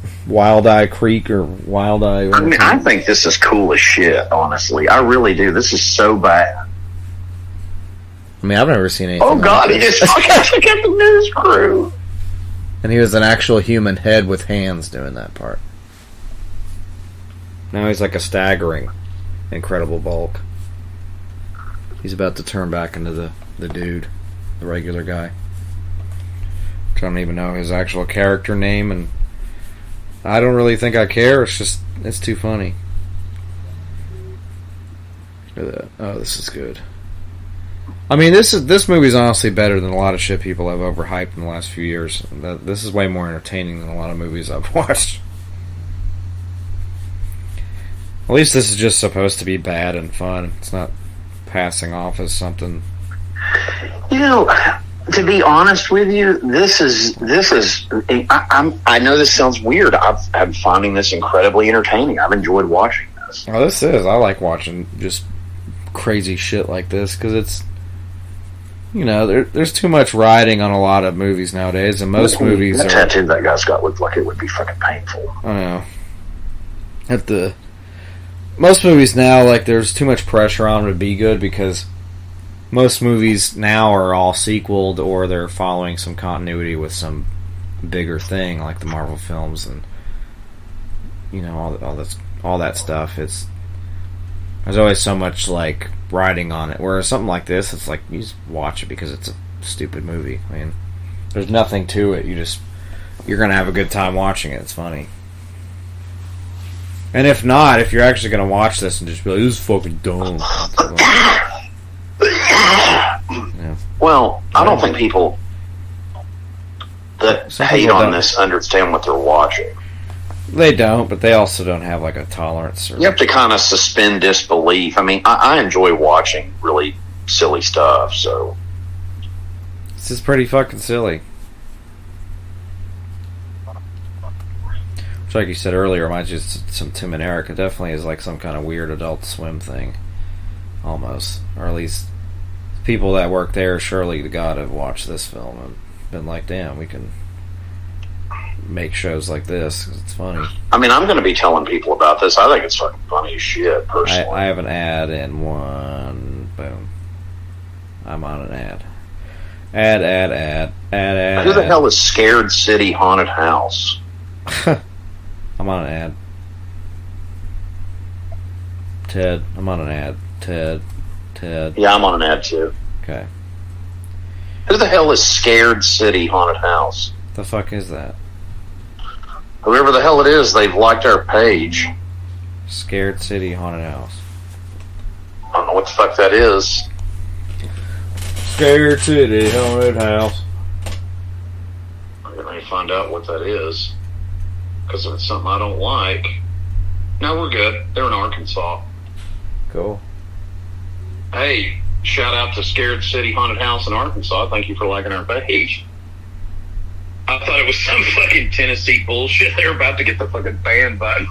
C: Eye Creek or Wild Eye.
D: I mean, I think this is cool as shit, honestly. I really do. This is so bad.
C: I mean, I've never seen anything.
D: Oh, God,
C: like
D: he
C: this.
D: just fucking took out the news crew.
C: And he was an actual human head with hands doing that part. Now he's like a staggering, incredible bulk. He's about to turn back into the dude, the regular guy. I don't even know his actual character name, and I don't really think I care. It's too funny. Look at that. Oh, this is good. I mean, this movie's honestly better than a lot of shit people have overhyped in the last few years. This is way more entertaining than a lot of movies I've watched. At least this is just supposed to be bad and fun. It's not passing off as something.
D: You know, to be honest with you, this is. I know this sounds weird. I'm finding this incredibly entertaining. I've enjoyed watching this.
C: Oh, this is. I like watching just crazy shit like this because it's. You know, there's too much riding on a lot of movies nowadays, and most movies
D: that
C: are.
D: tattoo that guy's got looked like it would be fucking painful.
C: I know. Most movies now, like, there's too much pressure on them to be good because most movies now are all sequeled or they're following some continuity with some bigger thing, like the Marvel films and you know all that stuff. There's always so much like riding on it. Whereas something like this, it's like you just watch it because it's a stupid movie. I mean, there's nothing to it. You're gonna have a good time watching it. It's funny. And if not, if you're actually going to watch this and just be like, this is fucking dumb. Yeah.
D: Well, I don't think people that hate on this understand what they're watching.
C: They don't, but they also don't have like a tolerance.
D: You have to kind of suspend disbelief. I mean, I enjoy watching really silly stuff, so.
C: This is pretty fucking silly. Like you said earlier, reminds you of some Tim and Eric. It definitely is like some kind of weird Adult Swim thing, almost, or at least people that work there surely to God have watched this film and been like, "Damn, we can make shows like this because it's funny."
D: I mean, I'm going to be telling people about this. I think it's fucking funny as shit. Personally,
C: I have an ad in one. Boom. I'm on an ad. Ad.
D: Who the hell is Scared City Haunted House?
C: I'm on an ad. Ted, I'm on an ad. Ted.
D: Yeah, I'm on an ad too.
C: Okay.
D: Who the hell is Scared City Haunted House?
C: The fuck is that?
D: Whoever the hell it is, they've liked our page.
C: Scared City Haunted House.
D: I don't know what the fuck that is.
C: Scared City Haunted House.
D: I'm going to find out what that is. Because if it's something I don't like. No, we're good. They're in Arkansas.
C: Cool.
D: Hey, shout out to Scared City Haunted House in Arkansas. Thank you for liking our page. I thought it was some fucking Tennessee bullshit. They were about to get the fucking ban button.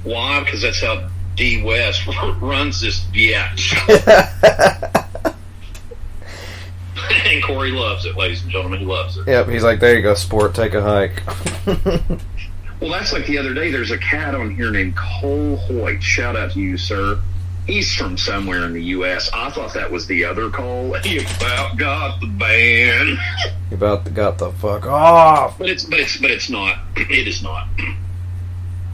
D: Why? Because that's how D West runs this bitch. And Corey loves it, ladies and gentlemen. He loves it.
C: Yep, he's like, there you go, sport, take a hike.
D: Well, that's like the other day. There's a cat on here named Cole Hoyt. Shout out to you, sir. He's from somewhere in the U.S. I thought that was the other Cole. He about got the ban.
C: You about got the fuck off.
D: But it's not. It is not.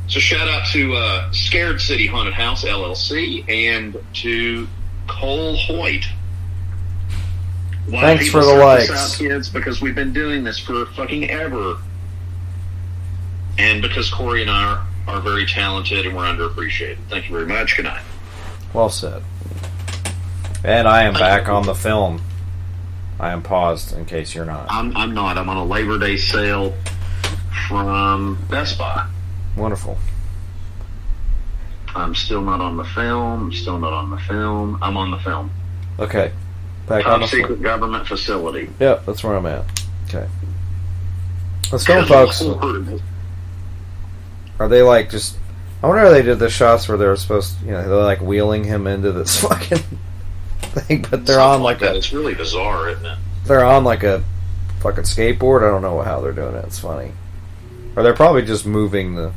D: So shout out to Scared City Haunted House LLC and to Cole Hoyt. Why
C: thanks for the
D: search
C: likes,
D: us out, kids, because we've been doing this for fucking ever, and because Corey and I are very talented and we're underappreciated. Thank you very much. Good night.
C: Well said. And I am back on the film. I am paused in case you're not.
D: I'm not. I'm on a Labor Day sale from Best Buy.
C: Wonderful.
D: I'm still not on the film. I'm on the film.
C: Okay. Back
D: Top
C: on the
D: secret government facility.
C: Yep, that's where I'm at. Okay. Let's go, folks. Are they like just... I wonder how they did the shots where they were supposed to, they're like wheeling him into this fucking thing, but they're on like
D: that. It's really bizarre, isn't it?
C: They're on like a fucking skateboard. I don't know how they're doing it. It's funny. Or they're probably just moving the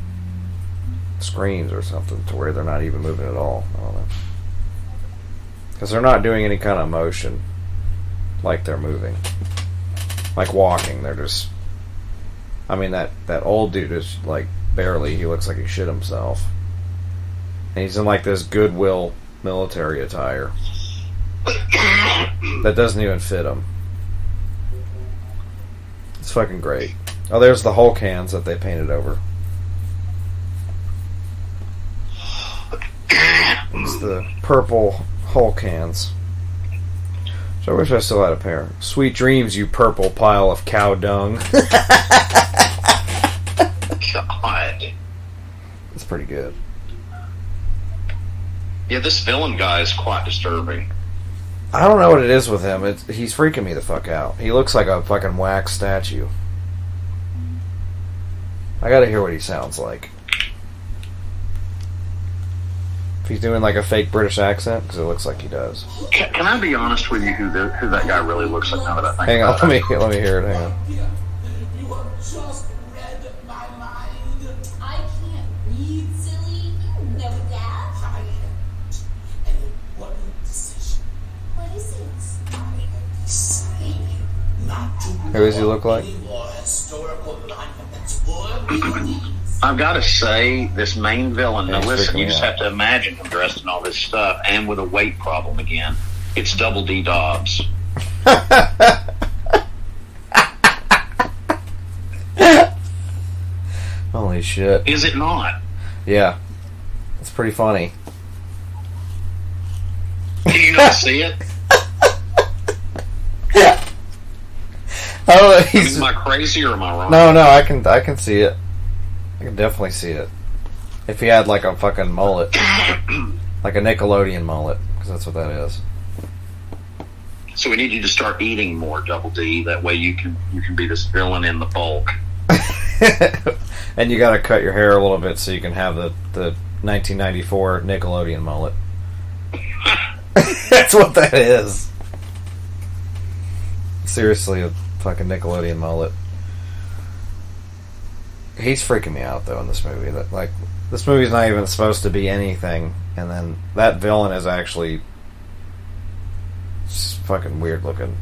C: screens or something to where they're not even moving at all. I don't know. Because they're not doing any kind of motion like they're moving. Like walking. They're just... I mean, that old dude is like barely. He looks like he shit himself. And he's in like this Goodwill military attire that doesn't even fit him. It's fucking great. Oh, there's the Hulk hands that they painted over. It's the purple Hulk hands. So I wish I still had a pair. Sweet dreams, you purple pile of cow dung.
D: God.
C: It's pretty good.
D: Yeah, this villain guy is quite disturbing.
C: I don't know what it is with him. He's freaking me the fuck out. He looks like a fucking wax statue. I gotta hear what he sounds like. If he's doing like a fake British accent, because it looks like he does.
D: Can I be honest with you who that guy really looks like now that I think
C: Hang on,
D: about it?
C: let me hear it. Hang on.
B: You have just read my mind.
A: I can't read, silly. You know that.
B: I haven't an important decision.
A: What is it?
B: I have decided not to
C: Who does he look like?
B: any more historical monuments or buildings.
D: I've got to say, this main villain, now
C: He's
D: listen,
C: freaking
D: you
C: me
D: just
C: out.
D: have to imagine him dressed in all this stuff and with a weight problem again. It's Double D Dobbs.
C: Holy shit.
D: Is it not?
C: Yeah. It's pretty funny.
D: Can you not see it?
C: Oh,
D: I mean, am I crazy or am I wrong?
C: No, I can see it. I can definitely see it. If he had like a fucking mullet, like a Nickelodeon mullet, because that's what that is.
D: So we need you to start eating more, Double D. That way you can be this villain in the bulk.
C: And you got to cut your hair a little bit so you can have the 1994 Nickelodeon mullet. That's what that is. Seriously, a fucking Nickelodeon mullet. He's freaking me out though in this movie. That like this movie's not even supposed to be anything, and then that villain is actually just fucking weird looking.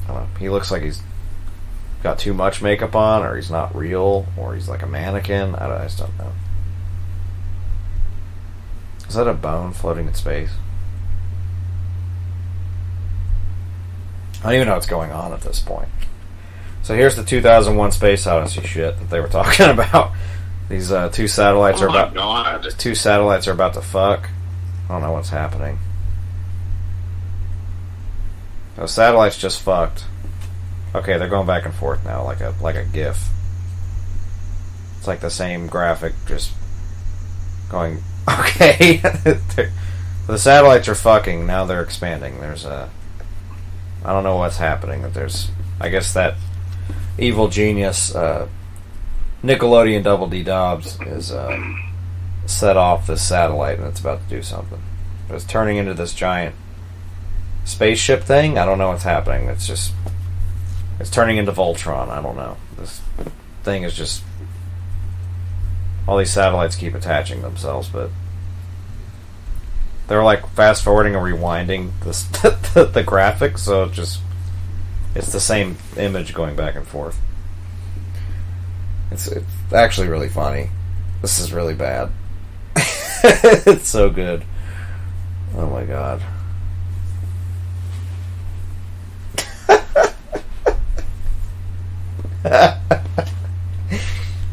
C: I don't know. He looks like he's got too much makeup on, or he's not real, or he's like a mannequin. I just don't know. Is that a bone floating in space? I don't even know what's going on at this point. So here's the 2001 Space Odyssey shit that they were talking about. These two satellites
D: Oh
C: are
D: my
C: about
D: God.
C: two satellites are about to fuck. I don't know what's happening. Those satellites just fucked. Okay, they're going back and forth now, like a GIF. It's like the same graphic, just going. Okay, the satellites are fucking. Now they're expanding. There's a. I don't know what's happening. But there's. I guess that evil genius, Nickelodeon Double D Dobbs, is set off this satellite and it's about to do something. But it's turning into this giant spaceship thing. I don't know what's happening. It's turning into Voltron. I don't know. This thing is just. All these satellites keep attaching themselves, but they're like fast forwarding and rewinding the graphics, so it's the same image going back and forth. It's actually really funny. This is really bad. It's so good. Oh my god.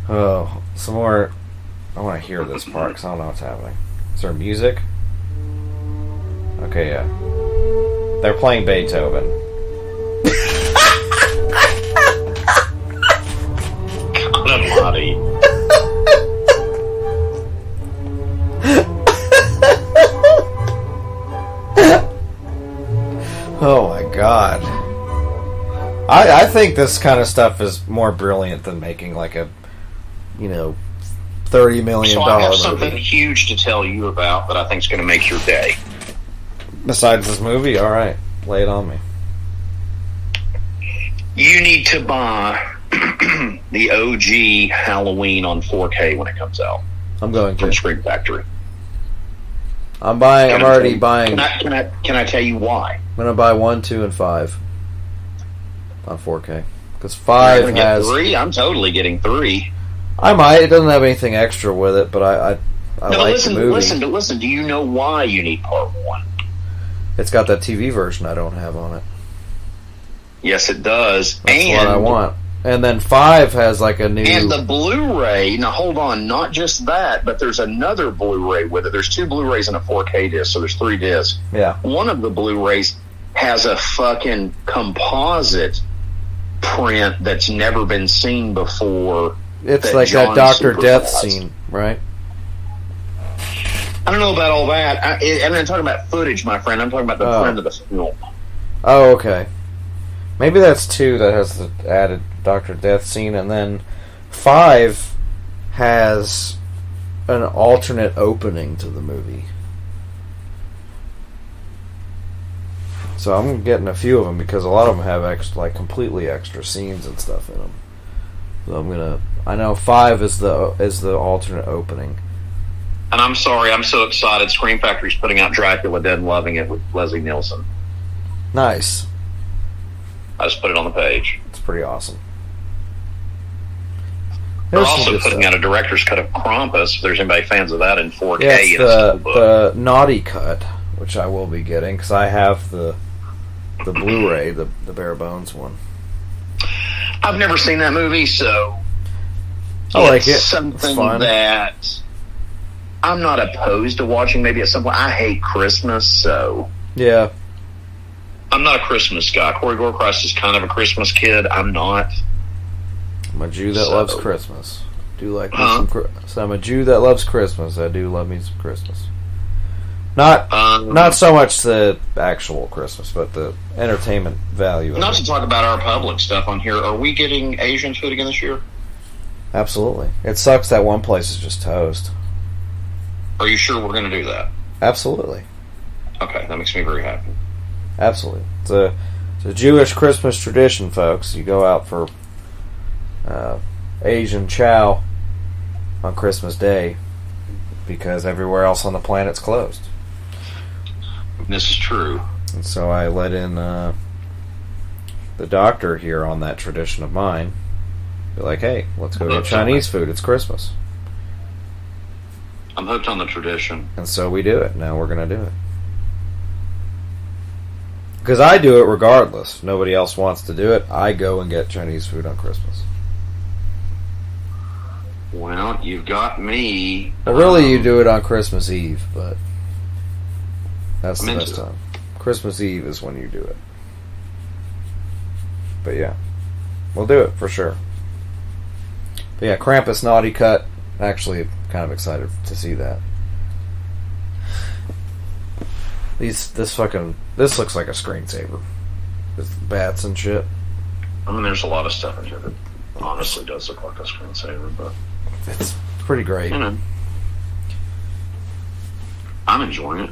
C: Oh, some more. I want to hear this part because I don't know what's happening. Is there music? Okay, yeah. They're playing Beethoven.
D: God almighty.
C: Oh my god. I think this kind of stuff is more brilliant than making like a, $30 million
D: So I have something
C: movie.
D: huge to tell you about that I think is going to make your day.
C: Besides this movie, alright. Lay it on me.
D: You need to buy the OG Halloween on 4K when it comes out
C: I'm going
D: from
C: to.
D: Screen Factory.
C: I'm already buying.
D: Can I tell you why?
C: I'm gonna buy 1, 2, and 5 on 4K because
D: You're
C: 5
D: gonna get
C: has.
D: 3. I'm totally getting 3.
C: I might. It doesn't have anything extra with it, but I like the movie.
D: Listen. Do you know why you need part 1?
C: It's got that TV version I don't have on it.
D: Yes, it does.
C: That's what I want. And then 5 has like a new...
D: And the Blu-ray, now hold on, not just that, but there's another Blu-ray with it. There's 2 Blu-rays and a 4K disc, so there's 3 discs.
C: Yeah.
D: One of the Blu-rays has a fucking composite print that's never been seen before.
C: It's like that Dr. Death scene, right?
D: I don't know about all that. I'm not talking about footage, my friend. I'm talking about the print of the film.
C: Oh, okay. Maybe that's 2 that has the added Dr. Death scene, and then 5 has an alternate opening to the movie. So I'm getting a few of them because a lot of them have completely extra scenes and stuff in them. So I know 5 is the alternate opening.
D: And I'm sorry, I'm so excited. Scream Factory's putting out Dracula Dead and Loving It with Leslie Nielsen.
C: Nice.
D: I just put it on the page.
C: It's pretty awesome.
D: They're also putting out a director's cut of Krampus, if there's anybody fans of that, in 4K.
C: Yeah, it's the naughty cut, which I will be getting, because I have the Blu-ray, the bare bones one.
D: I've never seen that movie, so
C: I like it.
D: Something that I'm not opposed to watching maybe at some point. I hate Christmas, so...
C: Yeah.
D: I'm not a Christmas guy. Corey Gorechrist is kind of a Christmas kid. I'm not.
C: I'm a Jew that loves Christmas. I do like me some so I'm a Jew that loves Christmas. I do love me some Christmas. Not so much the actual Christmas, but the entertainment value.
D: Not to talk about our public stuff on here. Are we getting Asian food again this year?
C: Absolutely. It sucks that one place is just toast.
D: Are you sure we're going to do that?
C: Absolutely.
D: Okay, that makes me very happy.
C: Absolutely. It's a Jewish Christmas tradition, folks. You go out for Asian chow on Christmas Day because everywhere else on the planet's closed.
D: This is true.
C: And so I let in the doctor here on that tradition of mine. Be like, hey, let's go get Chinese food. It's Christmas.
D: I'm hooked on the tradition.
C: And so we do it. Now we're going to do it. Because I do it regardless. If nobody else wants to do it, I go and get Chinese food on Christmas.
D: Well, you've got me.
C: Well, really, you do it on Christmas Eve, but that's the best time. Christmas Eve is when you do it. But yeah, we'll do it for sure. But yeah, Krampus Naughty Cut. Actually, kind of excited to see that. This looks like a screensaver. With bats and shit.
D: I mean, there's a lot of stuff in here that honestly does look like a screensaver, but
C: it's pretty great.
D: You know, I'm enjoying it.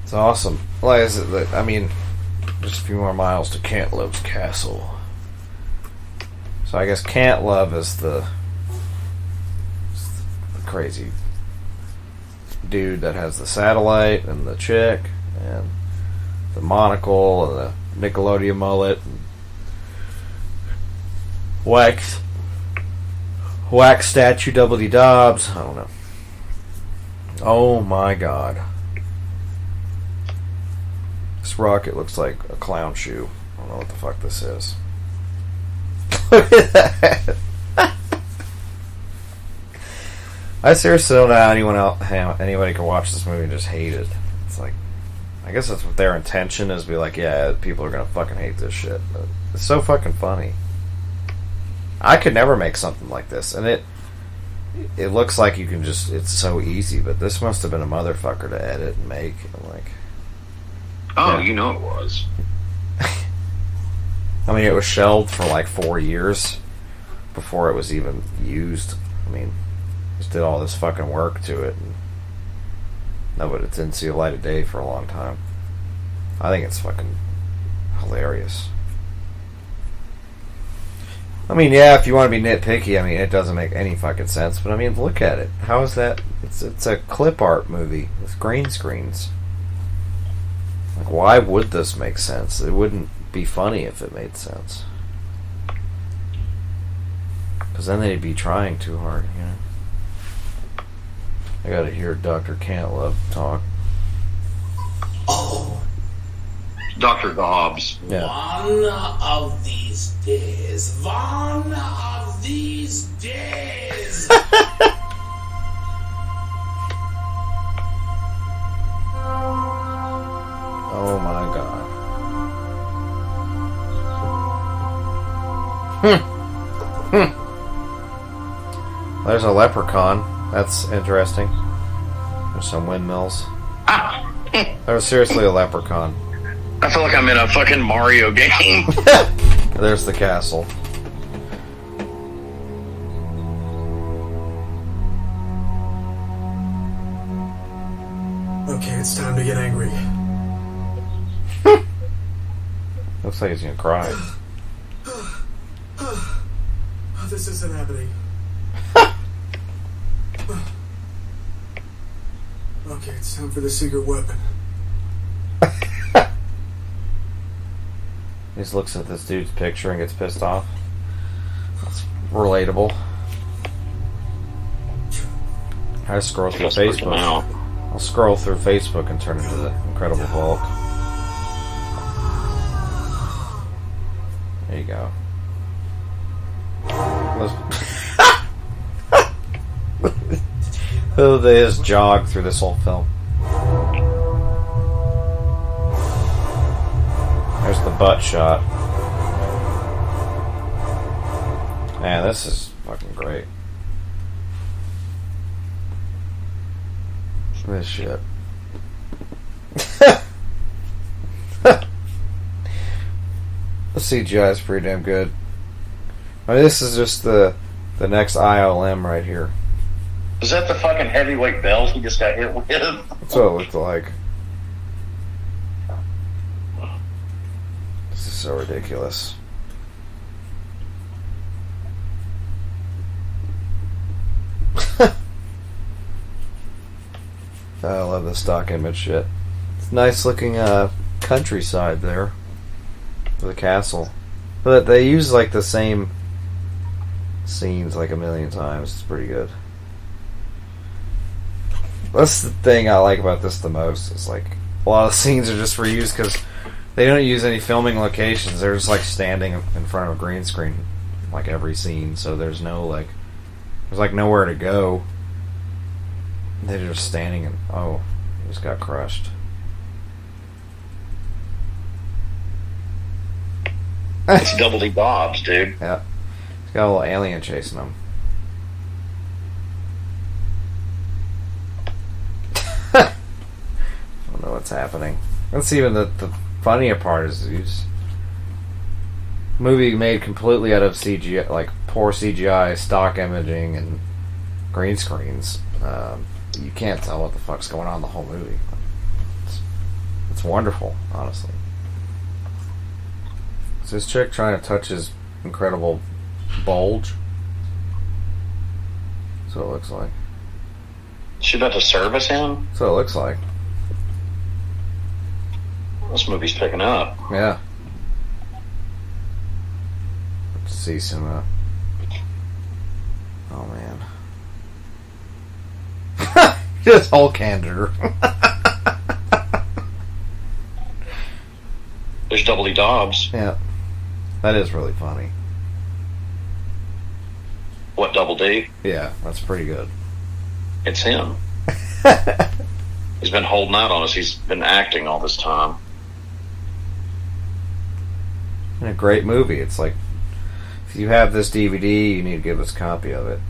C: It's awesome. Like I said, I mean, just a few more miles to Cantlove's castle. So I guess Cantlove is the crazy dude that has the satellite and the chick and the monocle and the Nickelodeon mullet and wax statue Double-D Dobbs. I don't know. Oh my god. This rocket looks like a clown shoe. I don't know what the fuck this is. Look at that. I seriously don't know how anybody can watch this movie and just hate it. It's like, I guess that's what their intention is, be like, yeah, people are gonna fucking hate this shit. But it's so fucking funny. I could never make something like this, and it looks like you can just, it's so easy, but this must have been a motherfucker to edit and make. I'm like,
D: oh, yeah. You know it was.
C: I mean, it was shelved for like 4 years before it was even used. I mean, just did all this fucking work to it. No, but it didn't see the light of day for a long time. I think it's fucking hilarious. I mean, yeah, if you want to be nitpicky, I mean, it doesn't make any fucking sense. But I mean, look at it. How is that? It's a clip art movie with green screens. Like, why would this make sense? It wouldn't be funny if it made sense. Because then they'd be trying too hard, you know. I gotta hear Dr. Cantlove talk.
B: Oh,
D: Dr. Dobbs.
C: Yeah.
B: one of these days. One of these days.
C: Oh my god. There's a leprechaun. That's interesting. There's some windmills. There's seriously a leprechaun.
D: I feel like I'm in a fucking Mario game.
C: There's the castle.
I: Okay, it's time to get angry.
C: Looks like he's gonna cry.
I: This isn't happening. Okay, it's time for the secret weapon.
C: He just looks at this dude's picture and gets pissed off. That's relatable. I scroll through Facebook. I'll scroll through Facebook and turn into the Incredible Hulk. There you go. They just jog through this whole film. There's the butt shot. Man, this is fucking great. This shit. The CGI is pretty damn good. I mean, this is just the next ILM right here.
D: Is that the fucking heavyweight belt he just got hit with?
C: That's what it looked like. This is so ridiculous. I love the stock image shit. It's nice looking countryside there. For the castle. But they use like the same scenes like a million times. It's pretty good. That's the thing I like about this the most. It's like a lot of scenes are just reused because they don't use any filming locations. They're just like standing in front of a green screen like every scene. So there's no there's like nowhere to go. They're just standing and oh, he just got crushed.
D: It's Double D Bob's, dude.
C: Yeah. He's got a little alien chasing him. I don't know what's happening. That's even the funnier part is movie made completely out of CGI, like poor CGI, stock imaging, and green screens. You can't tell what the fuck's going on in the whole movie. It's wonderful, honestly. Is this chick trying to touch his incredible bulge? That's what it looks like.
D: She about to service him?
C: That's what it looks like.
D: This movie's picking up.
C: Yeah. Let's see some, oh man. Just Hulk candor.
D: There's Double D Dobbs.
C: Yeah. That is really funny.
D: What, Double D?
C: Yeah, that's pretty good.
D: It's him. He's been holding out on us. He's been acting all this time.
C: And a great movie. It's like, if you have this DVD, you need to give us a copy of it.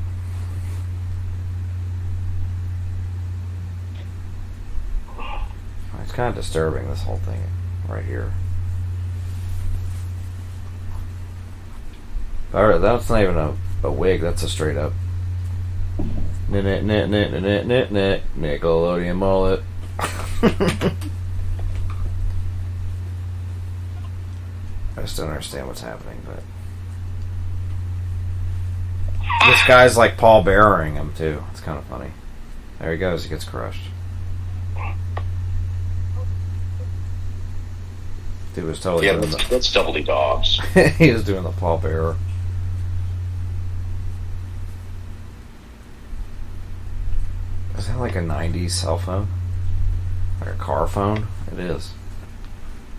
C: It's kind of disturbing, this whole thing right here. Alright, that's not even a wig, that's a straight up Nickelodeon mullet. I just don't understand what's happening, but this guy's like Paul Bearing him too. It's kind of funny. There he goes, he gets crushed. Dude was totally
D: Yeah, that's Double D Dobbs.
C: he was doing the Paul Bearer. like a 90s cell phone? Like a car phone? It is.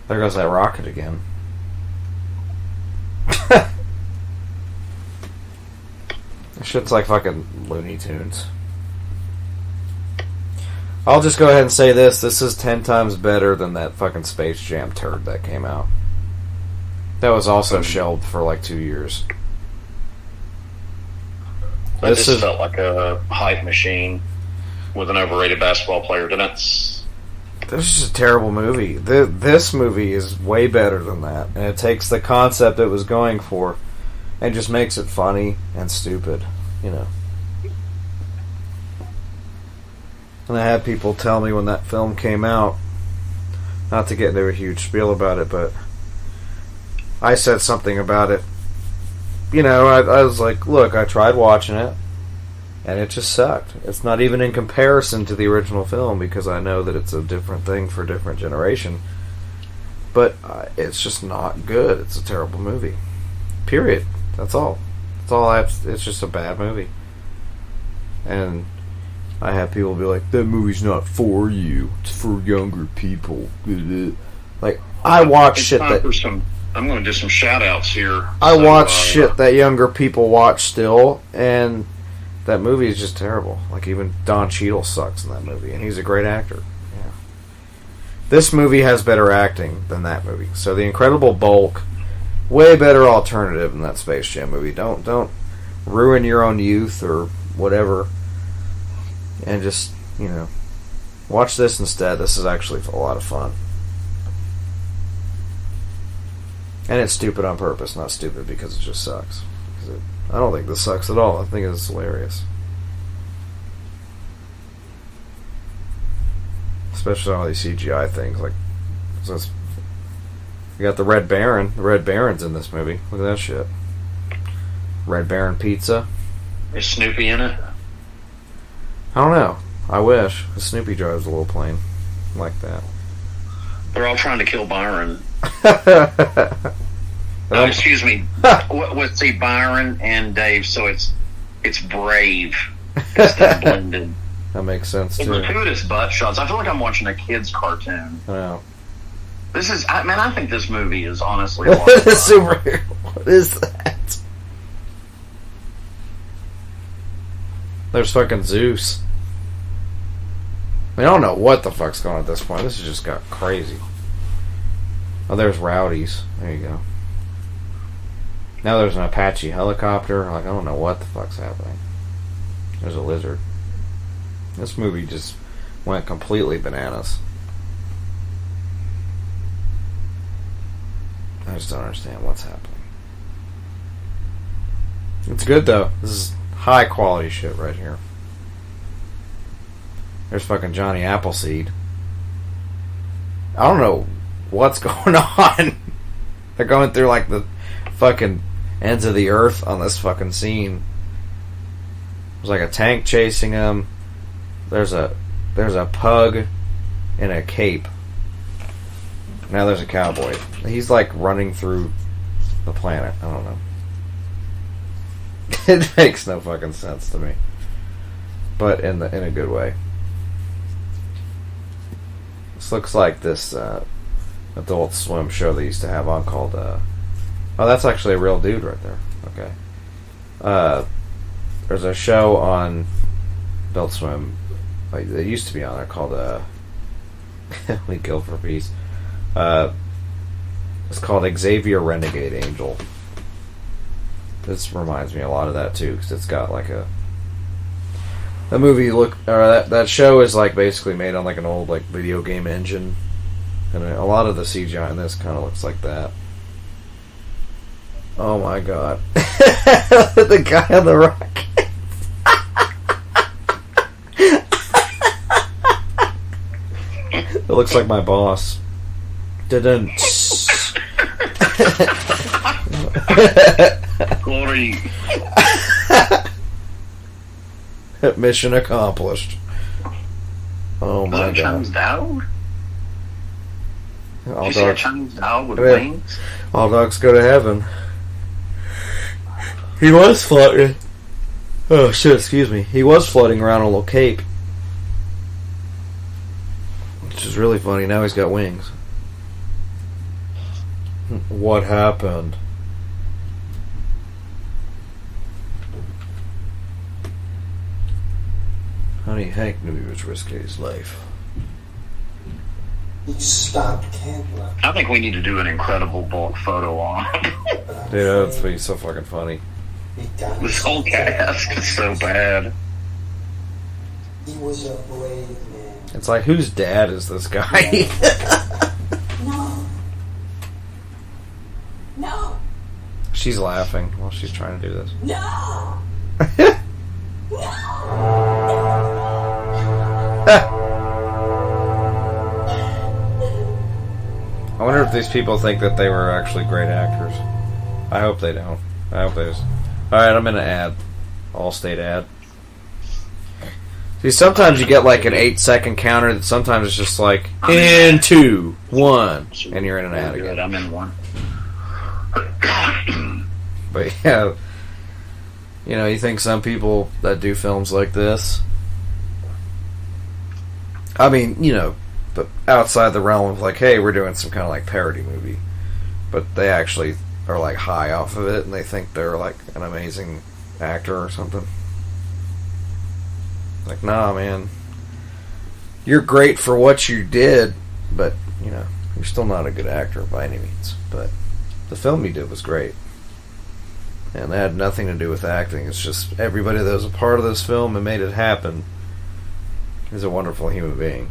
C: There goes that rocket again. This shit's like fucking Looney Tunes. I'll just go ahead and say this. This is 10 times better than that fucking Space Jam turd that came out. That was also shelved for like 2 years.
D: That just felt like a hype machine with an overrated basketball player, didn't it?
C: This is a terrible movie. This movie is way better than that. And it takes the concept it was going for and just makes it funny and stupid, you know. And I had people tell me when that film came out, not to get into a huge spiel about it, but I said something about it. You know, I was like, look, I tried watching it, and it just sucked. It's not even in comparison to the original film, because I know that it's a different thing for a different generation. But it's just not good. It's a terrible movie. Period. That's all. That's all I have. It's just a bad movie. And I have people be like, that movie's not for you. It's for younger people. Like, I watch shit that...
D: I'm going to do some shout-outs here.
C: I watch shit that younger people watch still, and that movie is just terrible. Like, even Don Cheadle sucks in that movie, and he's a great actor. Yeah. This movie has better acting than that movie. So The Incredible Bulk, way better alternative than that Space Jam movie. Don't ruin your own youth or whatever, and just, you know, watch this instead. This is actually a lot of fun. And it's stupid on purpose, not stupid because it just sucks. I don't think this sucks at all. I think it's hilarious. Especially all these CGI things. Like, you got the Red Baron. The Red Baron's in this movie. Look at that shit. Red Baron pizza.
D: Is Snoopy in it?
C: I don't know. I wish. The Snoopy drives a little plane. Like that.
D: They're all trying to kill Byron. Excuse me. Let's see, Byron and Dave. So it's Brave instead of Blended.
C: That makes sense too.
D: Gratuitous butt shots. I feel like I'm watching a kid's cartoon.
C: I know.
D: This is, I think this movie is honestly a lot of fun.
C: Superhero. What is that? There's fucking Zeus. I don't know what the fuck's going on at this point. This has just got crazy. Oh, there's Rowdies. There you go. Now there's an Apache helicopter. Like, I don't know what the fuck's happening. There's a lizard. This movie just went completely bananas. I just don't understand what's happening. It's good, though. This is high quality shit right here. There's fucking Johnny Appleseed. I don't know what's going on. They're going through like the fucking ends of the earth on this fucking scene. There's like a tank chasing him. There's a pug in a cape. Now there's a cowboy. He's like running through the planet. I don't know. It makes no fucking sense to me, but in a good way. This looks like this Adult Swim show they used to have on called oh, that's actually a real dude right there. Okay. There's a show on Adult Swim, like they used to be on there, called We Kill for Peace. It's called Xavier Renegade Angel. This reminds me a lot of that too, because it's got like a movie look, or that show is like basically made on like an old like video game engine, and a lot of the CGI in this kind of looks like that. Oh my god. The guy on the rocket. It looks like my boss. Didn't.
D: Glory.
C: Mission accomplished. Oh my god.
D: Chinese dog?
C: All
D: Did you see a Chinese dog with wings?
C: All dogs go to heaven. He was floating. Oh shit, excuse me. He was floating around a little cape. which is really funny. Now he's got wings. What happened? Honey, Hank knew he was risking his life.
B: He stopped Candler.
D: I think we need to do an Incredible Bulk photo on him.
C: Dude, that's be so fucking funny.
D: This whole cast is so bad.
B: He was a brave man.
C: It's like, whose dad is this guy?
A: No. No.
C: She's laughing while she's trying to do this.
A: No.
C: I wonder if these people think that they were actually great actors. I hope they don't. I hope they just... Alright, I'm in an ad. Allstate ad. See, sometimes you get like an 8-second counter that sometimes it's just like, in 2, 1, and you're in an ad again.
D: I'm in one.
C: But yeah, you know, you think some people that do films like this, I mean, you know, but outside the realm of like, hey, we're doing some kind of like parody movie, but they actually are like high off of it and they think they're like an amazing actor or something. Like, nah, man, you're great for what you did, but you know, you're still not a good actor by any means. But the film you did was great, and that had nothing to do with acting. It's just everybody that was a part of this film and made it happen is a wonderful human being.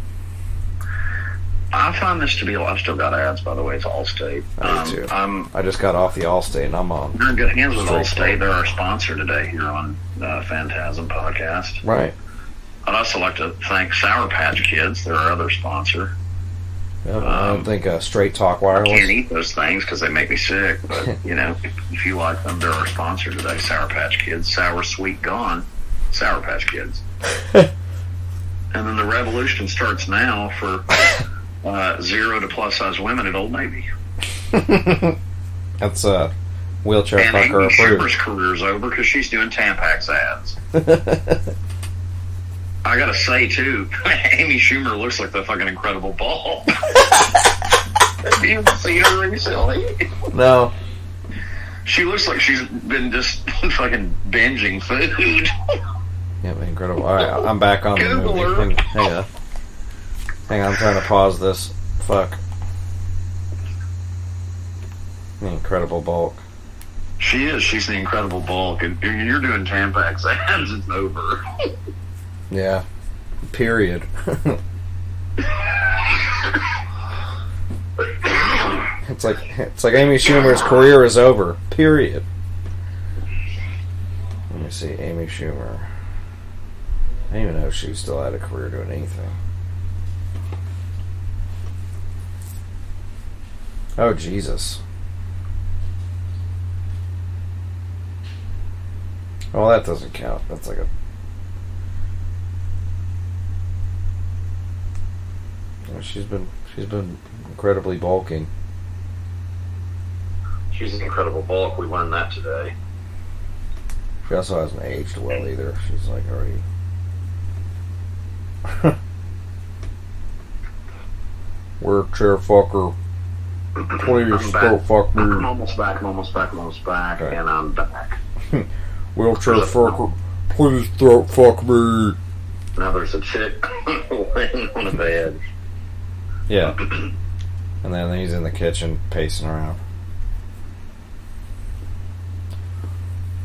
D: I find this to be... I've still got ads, by the way. It's Allstate.
C: I do too. I just got off the Allstate, and I'm on.
D: We're in good hands with Allstate. They're our sponsor today here on Phantasm Podcast.
C: Right.
D: I'd also like to thank Sour Patch Kids. They're our other sponsor.
C: Yep, I don't think Straight Talk Wireless.
D: I can't eat those things because they make me sick. But, you know, if you like them, they're our sponsor today. Sour Patch Kids. Sour, sweet, gone. Sour Patch Kids. And then the revolution starts now for 0 to plus-size women at Old Navy.
C: That's wheelchair
D: and
C: fucker
D: Amy
C: approved.
D: Schumer's career's over because she's doing Tampax ads. I gotta say, too, Amy Schumer looks like the fucking Incredible Ball. Have you seen her recently?
C: No.
D: She looks like she's been just fucking binging food.
C: Yeah, incredible. All right, I'm back on the movie. Hang on. Hang on, I'm trying to pause this. Fuck. The Incredible Bulk.
D: She is. She's the Incredible Bulk. And you're doing Tampax ads. It's over.
C: Yeah. Period. It's like Amy Schumer's career is over. Period. Let me see, Amy Schumer. I didn't even know if she still had a career doing anything. Oh, Jesus. Oh, that doesn't count. That's like a... She's been incredibly bulking.
D: She's an Incredible Bulk. We learned that today.
C: She also hasn't aged well either. She's like already... Wheelchair fucker. Please don't fuck me.
D: I'm almost back, okay. And I'm back.
C: Wheelchair fucker. Please don't fuck me.
D: Now there's a chick laying on a bed.
C: Yeah. And then he's in the kitchen pacing around.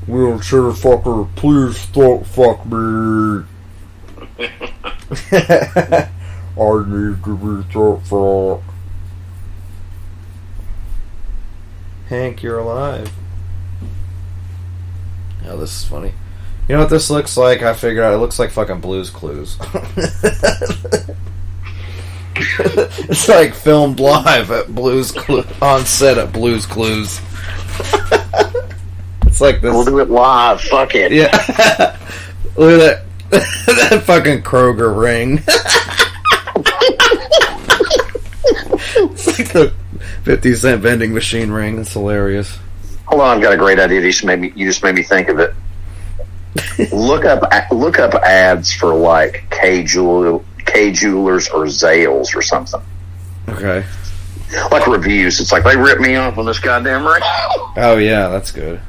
C: Wheelchair fucker, please don't fuck me. I need to be thought fuck. Hank, you're alive. Oh, this is funny. You know what this looks like? I figured out. It looks like fucking Blue's Clues. It's like filmed live at Blue's Clues, on set at Blue's Clues. It's like this.
D: We'll do it live. Fuck it.
C: Yeah. Look at that. That fucking Kroger ring. It's like the 50-cent vending machine ring. That's hilarious.
D: Hold on, I've got a great idea. You just made me think of it. Look up ads for like K K Jewelers or Zales or something.
C: Okay.
D: Like reviews. It's like, they ripped me off on this goddamn ring.
C: Oh, yeah, that's good.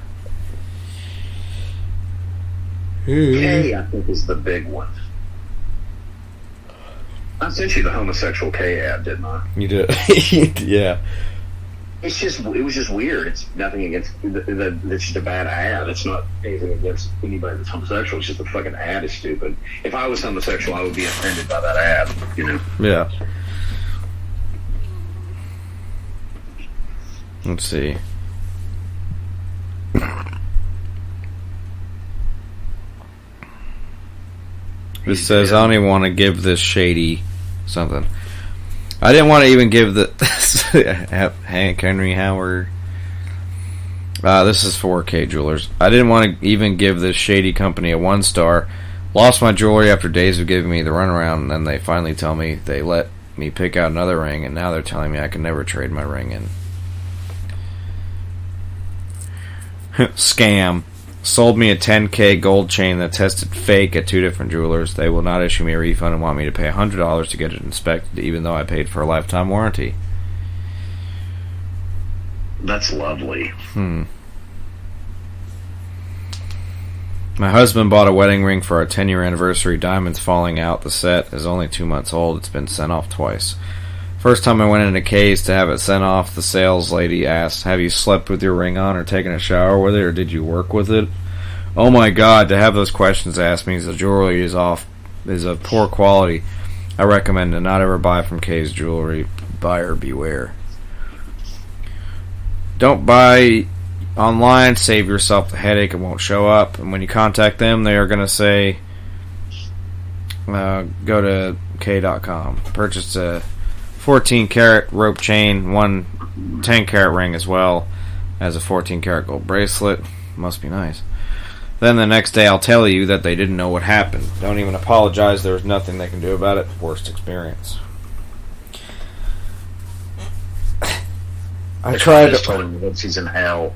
D: K, I think, is the big one. I sent you the homosexual K ad, didn't I?
C: You did. Yeah.
D: It was just weird. It's nothing against, it's just a bad ad. It's not anything against anybody that's homosexual. It's just the fucking ad is stupid. If I was homosexual, I would be offended by that ad, you know?
C: Yeah. Let's see. This says, I don't even want to give this shady something. I didn't want to even give the Hank Henry Howard. This is 4K Jewelers. I didn't want to even give this shady company a 1 star. Lost my jewelry after days of giving me the runaround, and then they finally tell me they let me pick out another ring, and now they're telling me I can never trade my ring in. Scam. Sold me a 10K gold chain that tested fake at 2 different jewelers. They will not issue me a refund and want me to pay $100 to get it inspected, even though I paid for a lifetime warranty.
D: That's lovely.
C: My husband bought a wedding ring for our 10-year anniversary. Diamonds falling out. The set is only 2 months old. It's been sent off twice. First time I went into K's to have it sent off, the sales lady asked, have you slept with your ring on or taken a shower with it, or did you work with it? Oh my god, to have those questions asked means the jewelry is of poor quality. I recommend to not ever buy from K's Jewelry. Buyer beware. Don't buy online, save yourself the headache, it won't show up. And when you contact them, they are going to say, go to K.com. Purchase a 14-karat rope chain, 1 10-karat ring, as well as a 14-karat gold bracelet. Must be nice. Then the next day I'll tell you that they didn't know what happened. Don't even apologize. There was nothing they can do about it. Worst experience. I tried to...
D: told him that he's in hell.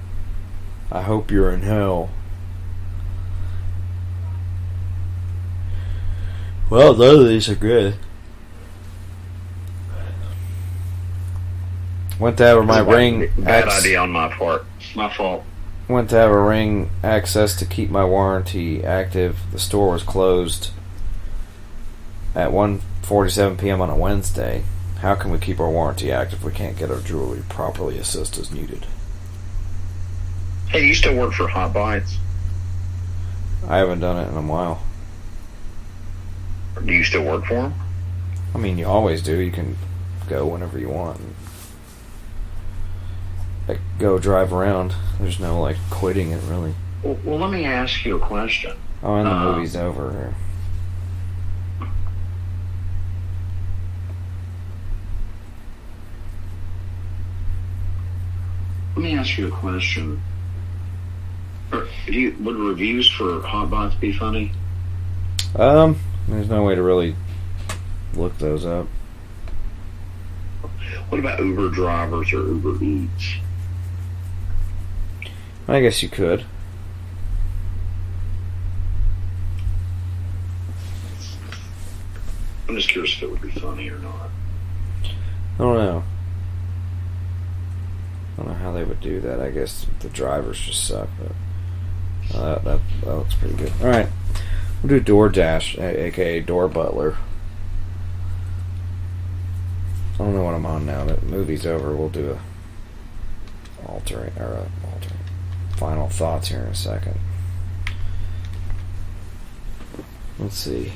C: I hope you're in hell. Well, none of these are good. Went to have my ring.
D: Bad idea on my part. My fault.
C: Went to have a ring access to keep my warranty active. The store was closed at 1:47 p.m. on a Wednesday. How can we keep our warranty active if we can't get our jewelry properly assessed as needed?
D: Hey, you still work for Hot Bites?
C: I haven't done it in a while.
D: Do you still work for them?
C: I mean, you always do. You can go whenever you want. Like, go drive around. There's no, like, quitting it, really.
D: Well, let me ask you a question.
C: Oh, and the movie's over here.
D: Let me ask you a question. Would reviews for Hot Bites be funny?
C: There's no way to really look those up.
D: What about Uber drivers or Uber Eats?
C: I guess you could.
D: I'm just curious if it would be funny or not.
C: I don't know. I don't know how they would do that. I guess the drivers just suck, but that looks pretty good. Alright. We'll do DoorDash, aka Door Butler. I don't know what I'm on now. The movie's over. We'll do a final thoughts here in a second. Let's see.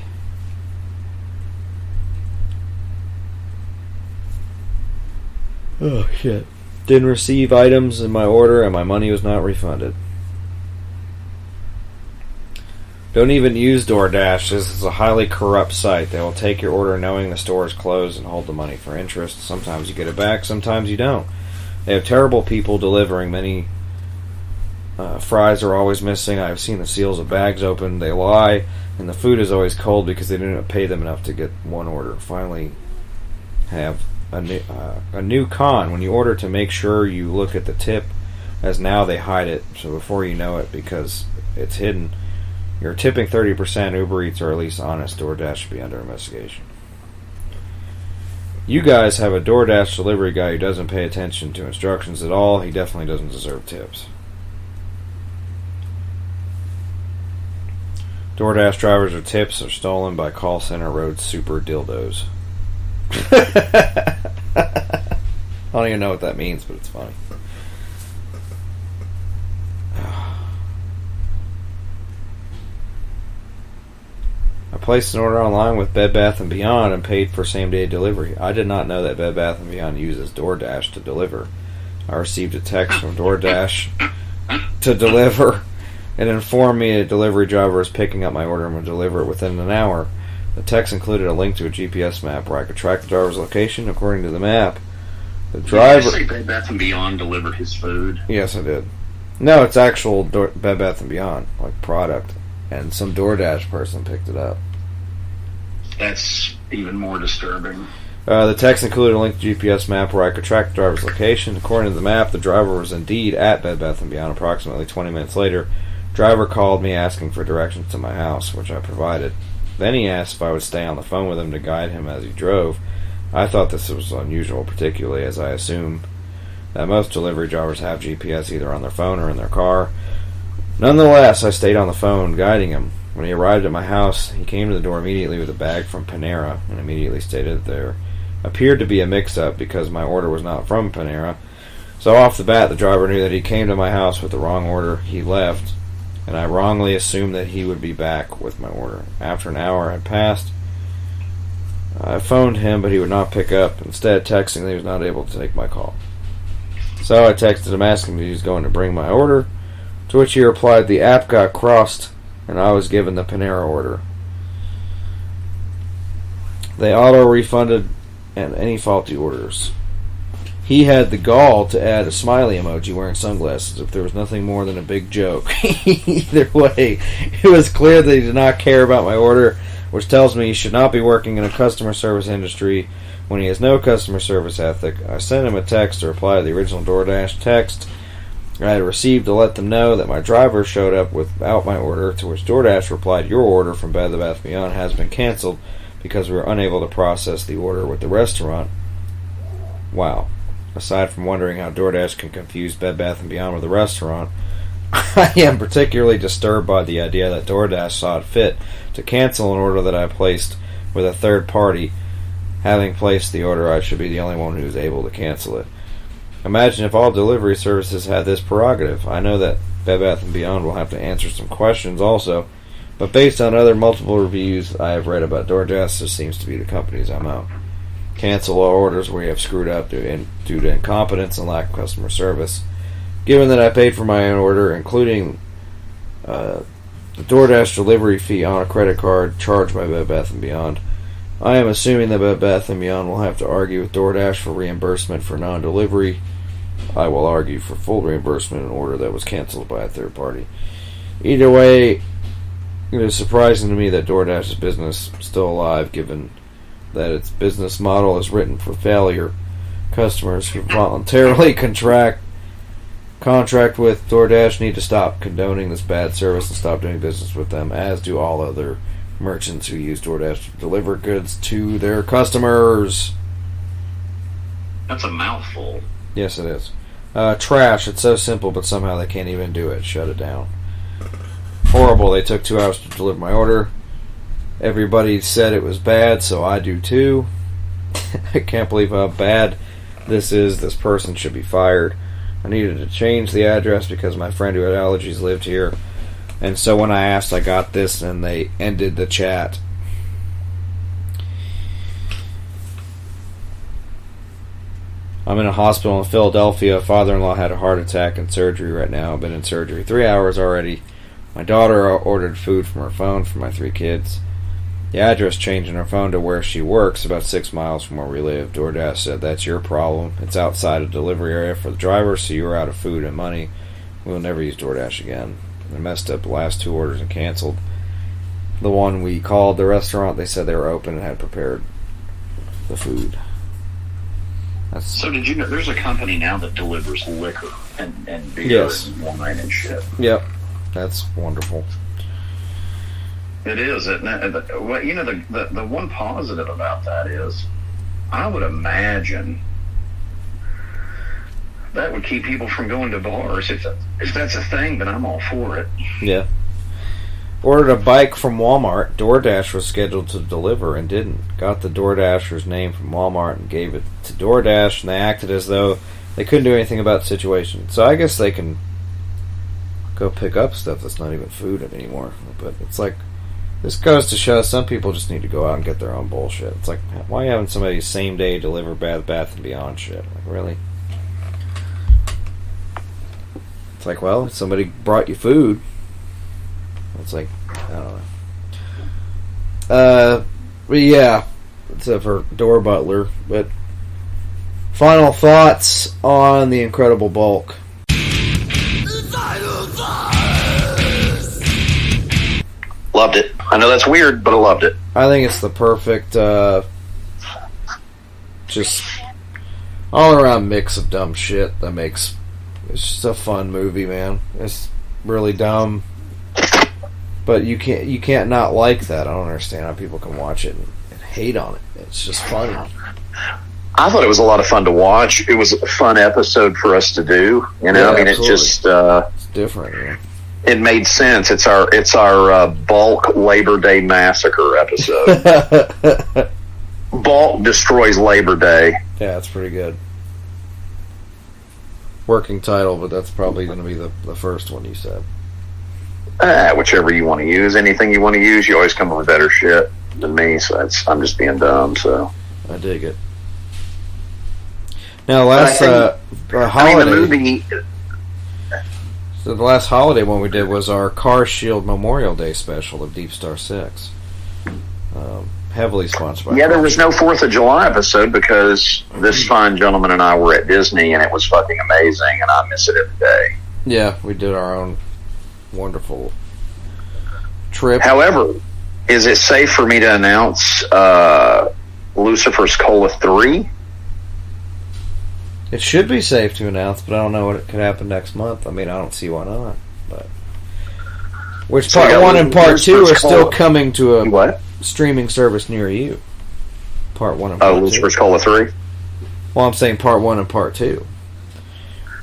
C: Oh shit. Didn't receive items in my order and my money was not refunded. Don't even use DoorDash. This is a highly corrupt site. They will take your order knowing the store is closed and hold the money for interest. Sometimes you get it back, sometimes you don't. They have terrible people delivering. Many fries are always missing. I've seen the seals of bags open. They lie. And the food is always cold because they didn't pay them enough to get one order. Finally, have a new con. When you order, to make sure you look at the tip, as now they hide it. So before you know it, because it's hidden, you're tipping 30%. Uber Eats, or at least honest, DoorDash should be under investigation. You guys have a DoorDash delivery guy who doesn't pay attention to instructions at all. He definitely doesn't deserve tips. DoorDash drivers or tips are stolen by call center road super dildos. I don't even know what that means, but it's funny. I placed an order online with Bed Bath & Beyond and paid for same-day delivery. I did not know that Bed Bath & Beyond uses DoorDash to deliver. I received a text from DoorDash to deliver and informed me a delivery driver was picking up my order and would deliver it within an hour. The text included a link to a GPS map where I could track the driver's location according to the map. The driver...
D: Did you say Bed Bath & Beyond delivered his food?
C: Yes, I did. No, it's actual Bed Bath & Beyond, like product. And some DoorDash person picked it up.
D: That's even more disturbing.
C: The text included a link to GPS map where I could track the driver's location. According to the map, the driver was indeed at Bed Bath & Beyond approximately 20 minutes later. Driver called me asking for directions to my house, which I provided. Then he asked if I would stay on the phone with him to guide him as he drove. I thought this was unusual, particularly as I assume that most delivery drivers have GPS either on their phone or in their car. Nonetheless, I stayed on the phone, guiding him. When he arrived at my house, he came to the door immediately with a bag from Panera and immediately stated that there appeared to be a mix-up because my order was not from Panera. So off the bat, the driver knew that he came to my house with the wrong order. He left, and I wrongly assumed that he would be back with my order. After an hour had passed, I phoned him, but he would not pick up, instead texting that he was not able to take my call. So I texted him asking if he was going to bring my order, to which he replied the app got crossed and I was given the Panera order. They auto-refunded and any faulty orders. He had the gall to add a smiley emoji wearing sunglasses if there was nothing more than a big joke. Either way, it was clear that he did not care about my order, which tells me he should not be working in a customer service industry when he has no customer service ethic. I sent him a text to reply to the original DoorDash text I had received to let them know that my driver showed up without my order, to which DoorDash replied, "Your order from Bed Bath & Beyond has been canceled because we were unable to process the order with the restaurant." Wow. Aside from wondering how DoorDash can confuse Bed Bath & Beyond with a restaurant, I am particularly disturbed by the idea that DoorDash saw it fit to cancel an order that I placed with a third party. Having placed the order, I should be the only one who is able to cancel it. Imagine if all delivery services had this prerogative. I know that Bed Bath & Beyond will have to answer some questions also, but based on other multiple reviews I have read about DoorDash, this seems to be the company's MO. Cancel all orders where you have screwed up due to incompetence and lack of customer service. Given that I paid for my own order, including the DoorDash delivery fee on a credit card charged by Bed Bath & Beyond, I am assuming that Bed Bath & Beyond will have to argue with DoorDash for reimbursement for non-delivery. I will argue for full reimbursement in an order that was canceled by a third party. Either way, it is surprising to me that DoorDash's business is still alive, given that its business model is written for failure. Customers who voluntarily contract with DoorDash need to stop condoning this bad service and stop doing business with them, as do all other merchants who use DoorDash to deliver goods to their customers.
D: That's a mouthful.
C: Yes, it is. Trash. It's so simple, but somehow they can't even do it. Shut it down. Horrible. They took 2 hours to deliver my order. Everybody said it was bad, so I do too. I can't believe how bad this is. This person should be fired. I needed to change the address because my friend who had allergies lived here. And so when I asked, I got this, and they ended the chat. I'm in a hospital in Philadelphia. Father-in-law had a heart attack and surgery right now. I've been in surgery 3 hours already. My daughter ordered food from her phone for my 3 kids. The address changed on her phone to where she works, about 6 miles from where we live. DoorDash said, "That's your problem. It's outside a delivery area for the driver, so you are out of food and money. We'll never use DoorDash again." They messed up the last 2 orders and canceled. The one we called the restaurant, they said they were open and had prepared the food.
D: So did you know there's a company now that delivers liquor and beer
C: Yes.
D: and wine and shit?
C: Yep. That's wonderful.
D: It is. The one positive about that is I would imagine that would keep people from going to bars. If that's a thing, then I'm all for it.
C: Yeah. Ordered a bike from Walmart. DoorDash was scheduled to deliver and didn't. Got the DoorDasher's name from Walmart and gave it to DoorDash, and they acted as though they couldn't do anything about the situation. So I guess they can go pick up stuff that's not even food anymore. But it's like, this goes to show some people just need to go out and get their own bullshit. It's like, why are you having somebody same day deliver Bath & Beyond shit? Like, really? It's like, well, somebody brought you food. It's like, I don't know. But yeah, except for Door Butler. But final thoughts on The Incredible Bulk.
D: Loved it. I know that's weird, but I loved it.
C: I think it's the perfect, just all around mix of dumb shit that makes it's just a fun movie, man. It's really dumb, but you can't not like that. I don't understand how people can watch it and hate on it. It's just funny.
D: I thought it was a lot of fun to watch. It was a fun episode for us to do. You know,
C: Yeah,
D: I mean,
C: absolutely.
D: it just
C: It's different, man.
D: It made sense. It's our Bulk Labor Day Massacre episode. Bulk destroys Labor Day.
C: Yeah, it's pretty good. Working title, but that's probably going to be the first one you said.
D: Whichever you want to use. Anything you want to use, you always come up with better shit than me. So I'm just being dumb. So
C: I dig it. Now, last holiday.
D: the movie.
C: So the last holiday one we did was our Car Shield Memorial Day special of Deep Star 6. Heavily sponsored by
D: Yeah, there was no 4th of July episode because this fine gentleman and I were at Disney and it was fucking amazing and I miss it every day.
C: Yeah, we did our own wonderful trip.
D: However, is it safe for me to announce Lucifer's Cola 3?
C: It should be safe to announce, but I don't know what could happen next month. I mean, I don't see why not. But which
D: So
C: part 1 and part 2 are
D: Lucifer's
C: still
D: Cola.
C: coming to a
D: What?
C: streaming service near you. Part 1 and part 2.
D: Lucifer's Cola 3?
C: Well, I'm saying part 1 and part 2.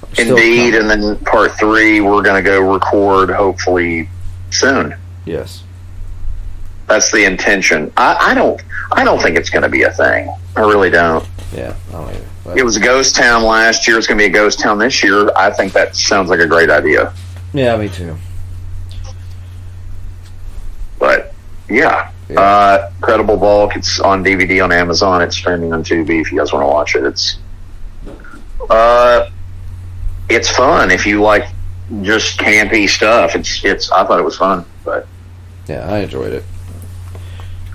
C: are still
D: Indeed,
C: coming.
D: and then part 3 we're going to go record hopefully soon.
C: Yes.
D: That's the intention. I don't think it's going to be a thing. I really don't.
C: Yeah, I don't either. But
D: It was a ghost town last year. It's going to be a ghost town this year. I think that sounds like a great idea.
C: yeah, me too.
D: But yeah, Incredible Bulk. It's on DVD on Amazon. It's streaming on Tubi. If you guys want to watch it, it's fun. If you like just campy stuff, it's. I thought it was fun. But
C: Yeah, I enjoyed it.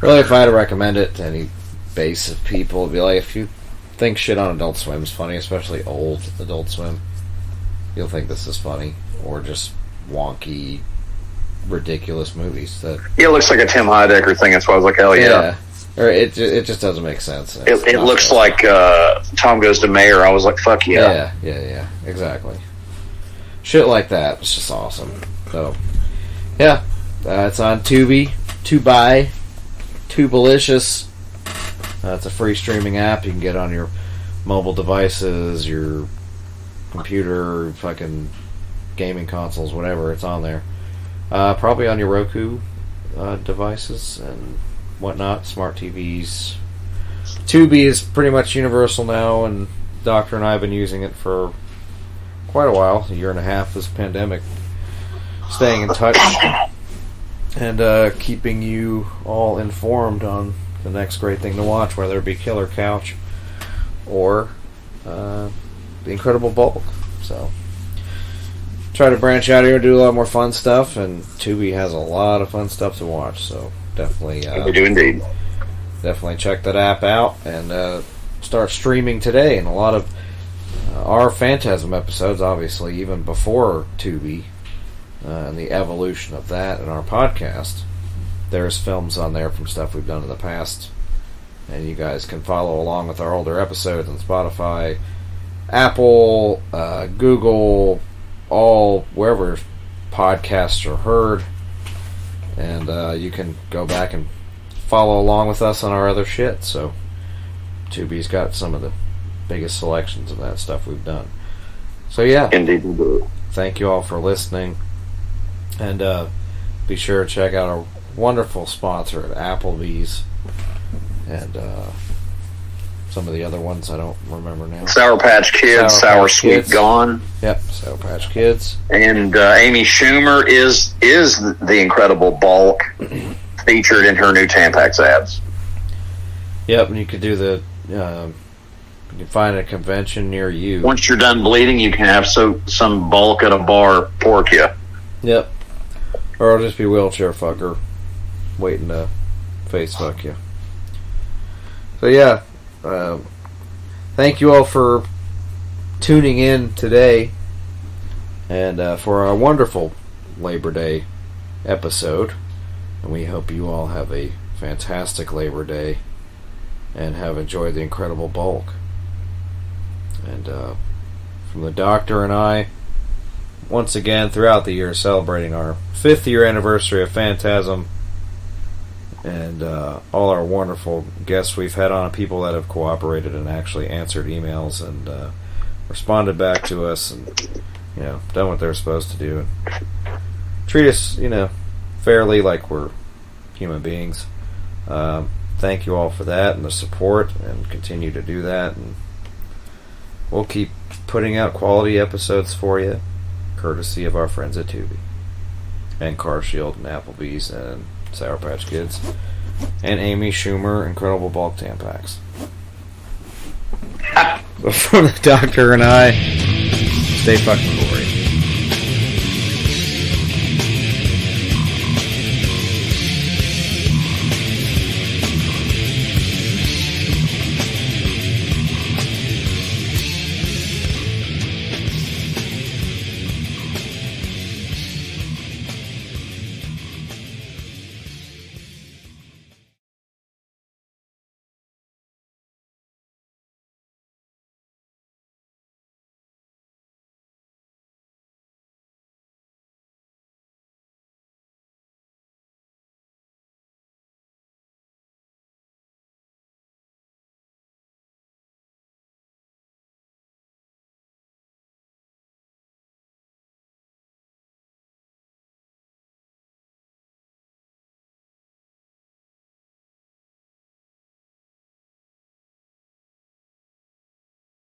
C: Really, if I had to recommend it to any base of people, it'd be like, if you think shit on Adult Swim is funny, especially old Adult Swim, you'll think this is funny. Or just wonky, ridiculous movies that...
D: it looks like a Tim Heidecker thing. That's why I was like, hell yeah.
C: Or it just doesn't make sense.
D: It looks like Tom Goes to Mayor. I was like, fuck yeah.
C: Yeah, exactly. Shit like that. It's just awesome. So, yeah. It's on Tubi. Tubi. Tubalicious. It's a free streaming app you can get on your mobile devices, your computer, fucking gaming consoles, whatever. It's on there. Probably on your Roku devices and whatnot, smart TVs. Tubi is pretty much universal now, and Doctor and I have been using it for quite a while, a year and a half this pandemic, staying in touch and keeping you all informed on the next great thing to watch, whether it be Killer Couch or The Incredible Bulk. So try to branch out here and do a lot more fun stuff, and Tubi has a lot of fun stuff to watch, so definitely
D: We do indeed.
C: definitely check that app out and start streaming today. And a lot of our Phantasm episodes, obviously, even before Tubi and the evolution of that in our podcast, there's films on there from stuff we've done in the past, and you guys can follow along with our older episodes on Spotify, Apple, Google, all wherever podcasts are heard, and you can go back and follow along with us on our other shit. So Tubi's got some of the biggest selections of that stuff we've done. So yeah,
D: Indeed.
C: thank you all for listening, and be sure to check out our wonderful sponsor at Applebee's, and some of the other ones I don't remember now.
D: Sour Patch Kids, Sour Sweet
C: Kids.
D: Gone.
C: Yep, Sour Patch Kids.
D: And Amy Schumer is the incredible bulk featured in her new Tampax ads.
C: Yep, and you could do the you can find a convention near you.
D: Once you're done bleeding, you can have some bulk at a bar pork you.
C: Yep. Or I'll just be wheelchair fucker waiting to face fuck you. So yeah, thank you all for tuning in today, and for our wonderful Labor Day episode. And we hope you all have a fantastic Labor Day and have enjoyed the incredible bulk. And from the Doctor and I, once again throughout the year, celebrating our 5th year anniversary of Phantasm, and all our wonderful guests we've had on, people that have cooperated and actually answered emails and responded back to us, and done what they're supposed to do and treat us fairly, like we're human beings. Thank you all for that and the support, and continue to do that, and we'll keep putting out quality episodes for you, courtesy of our friends at Tubi and Car Shield and Applebee's and Sour Patch Kids and Amy Schumer Incredible Bulk Tampax. But from the Doctor and I, stay fucking